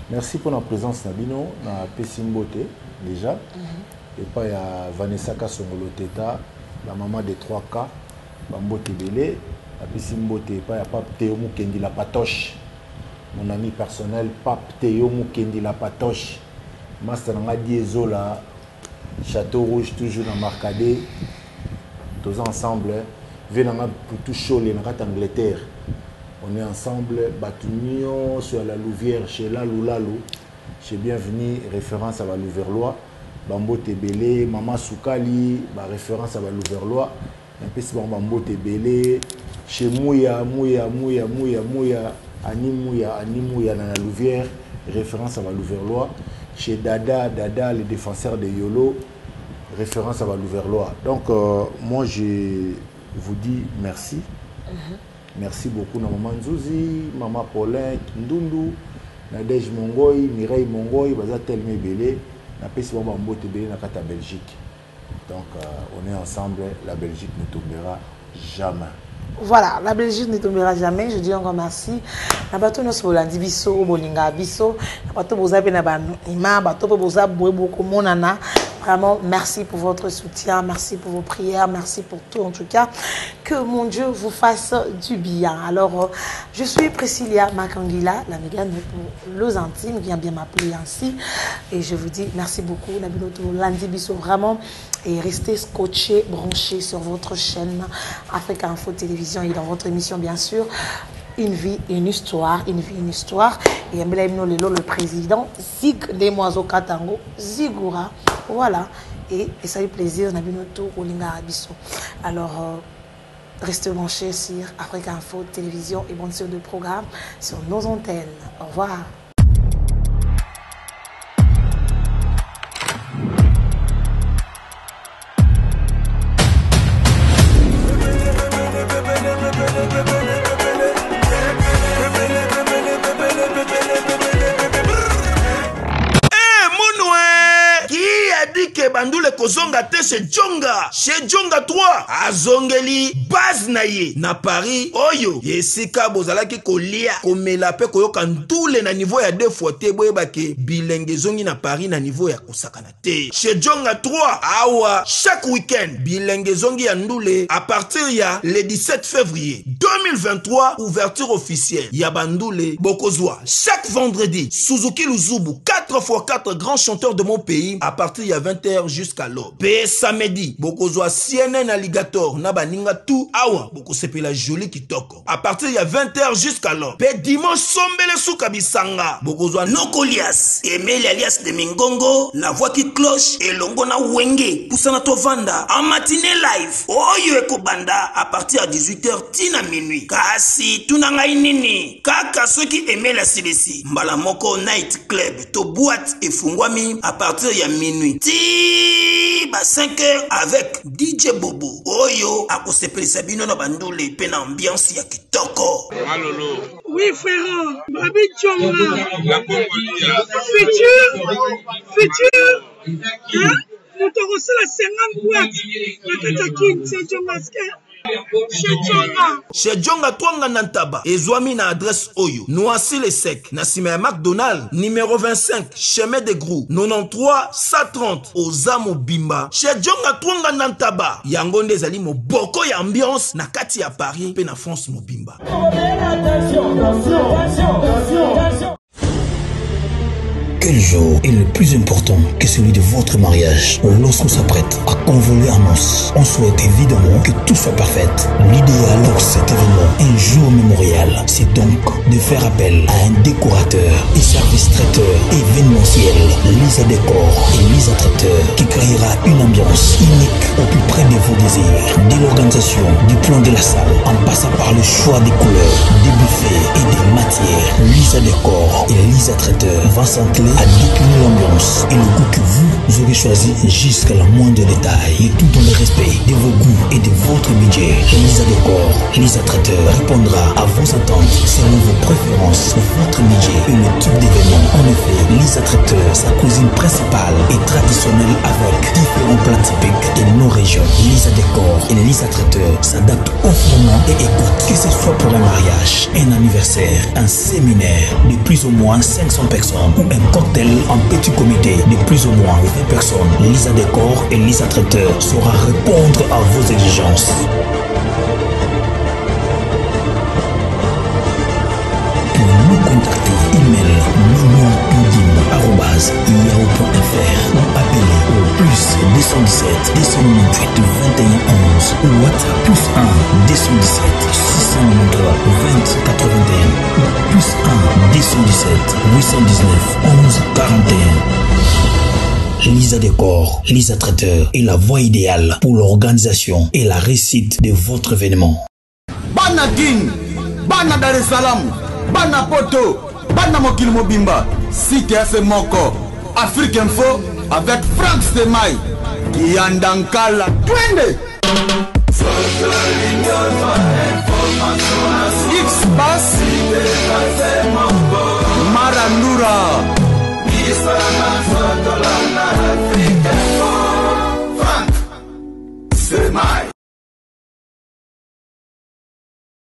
Merci pour la présence Nabino, na Pessimbote déjà. Et pas il y a Vanessa Kasongolo Teta, la maman de 3K, Bambote Belé, la Pessimbote, et pas il y a Pape Théo Mukendi la Patoche. Mon ami personnel, Pape Théo Mukendi la Patoche. Master Nga Diesola, Château Rouge, toujours dans Marcadé. Tous ensemble, venons pour tout chaud, les Angleterre. On est ensemble, Batunion, sur la Louvière, chez Lalou. Chez Bienvenue, référence à la Louverlois. Bambo Tebele, Mama Soukali, référence à la Louverlois. Un peu si Bambo Tebele, chez Mouya, Ani Mouya dans la Louvière, référence à la Louverlois. Chez Dada, les défenseurs de Yolo, référence à la Louverlois. Donc, moi, je vous dis merci. Merci beaucoup à Maman Nzouzi, Maman Paulin, Ndundu, Nadège Mongoy, Mireille Mongoy, Bazatel Mebele, Napesi Bambo Tebele, Nakata Belgique. Donc, on est ensemble, la Belgique ne tombera jamais. Voilà, la Belgique ne tombera jamais. Je dis encore merci. Nabato no so landi biso, bolinga biso. Nabato boza pe na ba ima, bato pe boza boye beaucoup monana. Vraiment, merci pour votre soutien, merci pour vos prières, merci pour tout en tout cas. Que mon Dieu vous fasse du bien. Alors, je suis Priscilla Makangila, la mégane pour les intimes, qui a bien m'appeler ainsi. Et je vous dis merci beaucoup, Nabiloto Landi Bisso, vraiment. Et restez scotchés, branchés sur votre chaîne Afrique Info Télévision et dans votre émission, bien sûr. Une vie, une histoire, une vie, une histoire. Et le président Zig Demoiseau Katango, Zigura. Voilà. Et ça fait plaisir, on a vu notre Olinga Abisso. Alors, restez branchés sur Afrique Info Télévision et bonne série de programmes sur nos antennes. Au revoir. Bandule kozonga te chez Djonga 3 azongeli base na ye na Paris oyo yesika bozalaki kolia komela pe koyoka ndule na niveau ya 2 fois te boyebake bilenge zongi na Paris na niveau ya kosakana te chez Djonga 3 awa chaque week-end bilenge zongi ya ndule à partir ya le 17 février 2023 ouverture officielle ya bandule bokozwa chaque vendredi Suzuki Luzubu 4x4 grands chanteurs de mon pays à partir ya 20h 20h jusqu'à l'aube. Pe samedi, bokozwa CNN Alligator na baninga tout awa bokosepela joli kitoko. À partir ya 20h jusqu'à l'aube. Pe dimanche sombele suka bisanga, bokozwa Nokolias, Emeli alias de Mingongo, la voix qui cloche et longo na wenge, poussana tovanda en matinée live. Oyo ekobanda à partir à 18h tina minuit. Kasi tunanga inini, kaka ceux qui aimaient la CDC. Mbalamoko Night Club, to boîte et fungwami à partir ya minuit. Ti ba 5h avec DJ Bobo. Oyo akosepelisa bino na bandule pe na ambiance ya kitoko. Malolo. Oui frère, Babi Tchonga. Futur. Hein? Nous t'aurons la 50 boîtes. La Katakin, c'est Tchonga. Chez Djonga Twanga Nantaba, Ezwami na adresse Oyo, Noisy les Secs, Nassime McDonald, numéro 25, chemin de Grou, 93 130, Ozamo Bimba. Chez Djonga Twanga Nantaba, Yangonde Zali mo boko ya ambiance, na kati ya Paris, pe na France mo Bimba. Quel jour est le plus important que celui de votre mariage? Lorsqu'on s'apprête à convoler en noces, on souhaite évidemment que tout soit parfait. L'idéal pour cet événement, un jour mémorial, c'est donc de faire appel à un décorateur et service traiteur événementiel, Lisa Décor et Lisa Traiteur, qui créera une ambiance unique au plus près de vos désirs. Dès l'organisation du plan de la salle, en passant par le choix des couleurs, des buffets et des matières, Lisa Décor et Lisa Traiteur vont s'entrer à décliner l'ambiance et le goût que vous aurez choisi jusqu'à la moindre détail, et tout dans le respect de vos goûts et de votre budget. Lisa Décor, Lisa Traiteur répondra à vos attentes selon vos préférences, votre budget et le type d'événement. En effet, Lisa Traiteur, sa cuisine principale est traditionnelle avec différents plats typiques de nos régions. Lisa Décor et Lisa Traiteur s'adaptent au format et écoutent, que ce soit pour un mariage, un anniversaire, un séminaire de plus ou moins 500 personnes ou un cocktail en petit comité de plus ou moins 20 personnes. Lisa Décor et Lisa Traiteur saura répondre à vos exigences. Pour nous contacter, email mignon.yahoo.fr ou appelez au plus 217 298 21 11 ou WhatsApp plus 1 217 693 20 81 ou plus 1 217 819 11 41. Lisa Décor, Lisa Traiteur est la voie idéale pour l'organisation et la réussite de votre événement. Bana King, Bana Dar es Salaam, Bana Poto, Bana Mokil Mobimba, CTF Moko, Afrique Info avec Frank Stemai, Kiandankala, Twende. X-Bass, Marandura, Frank Stemai.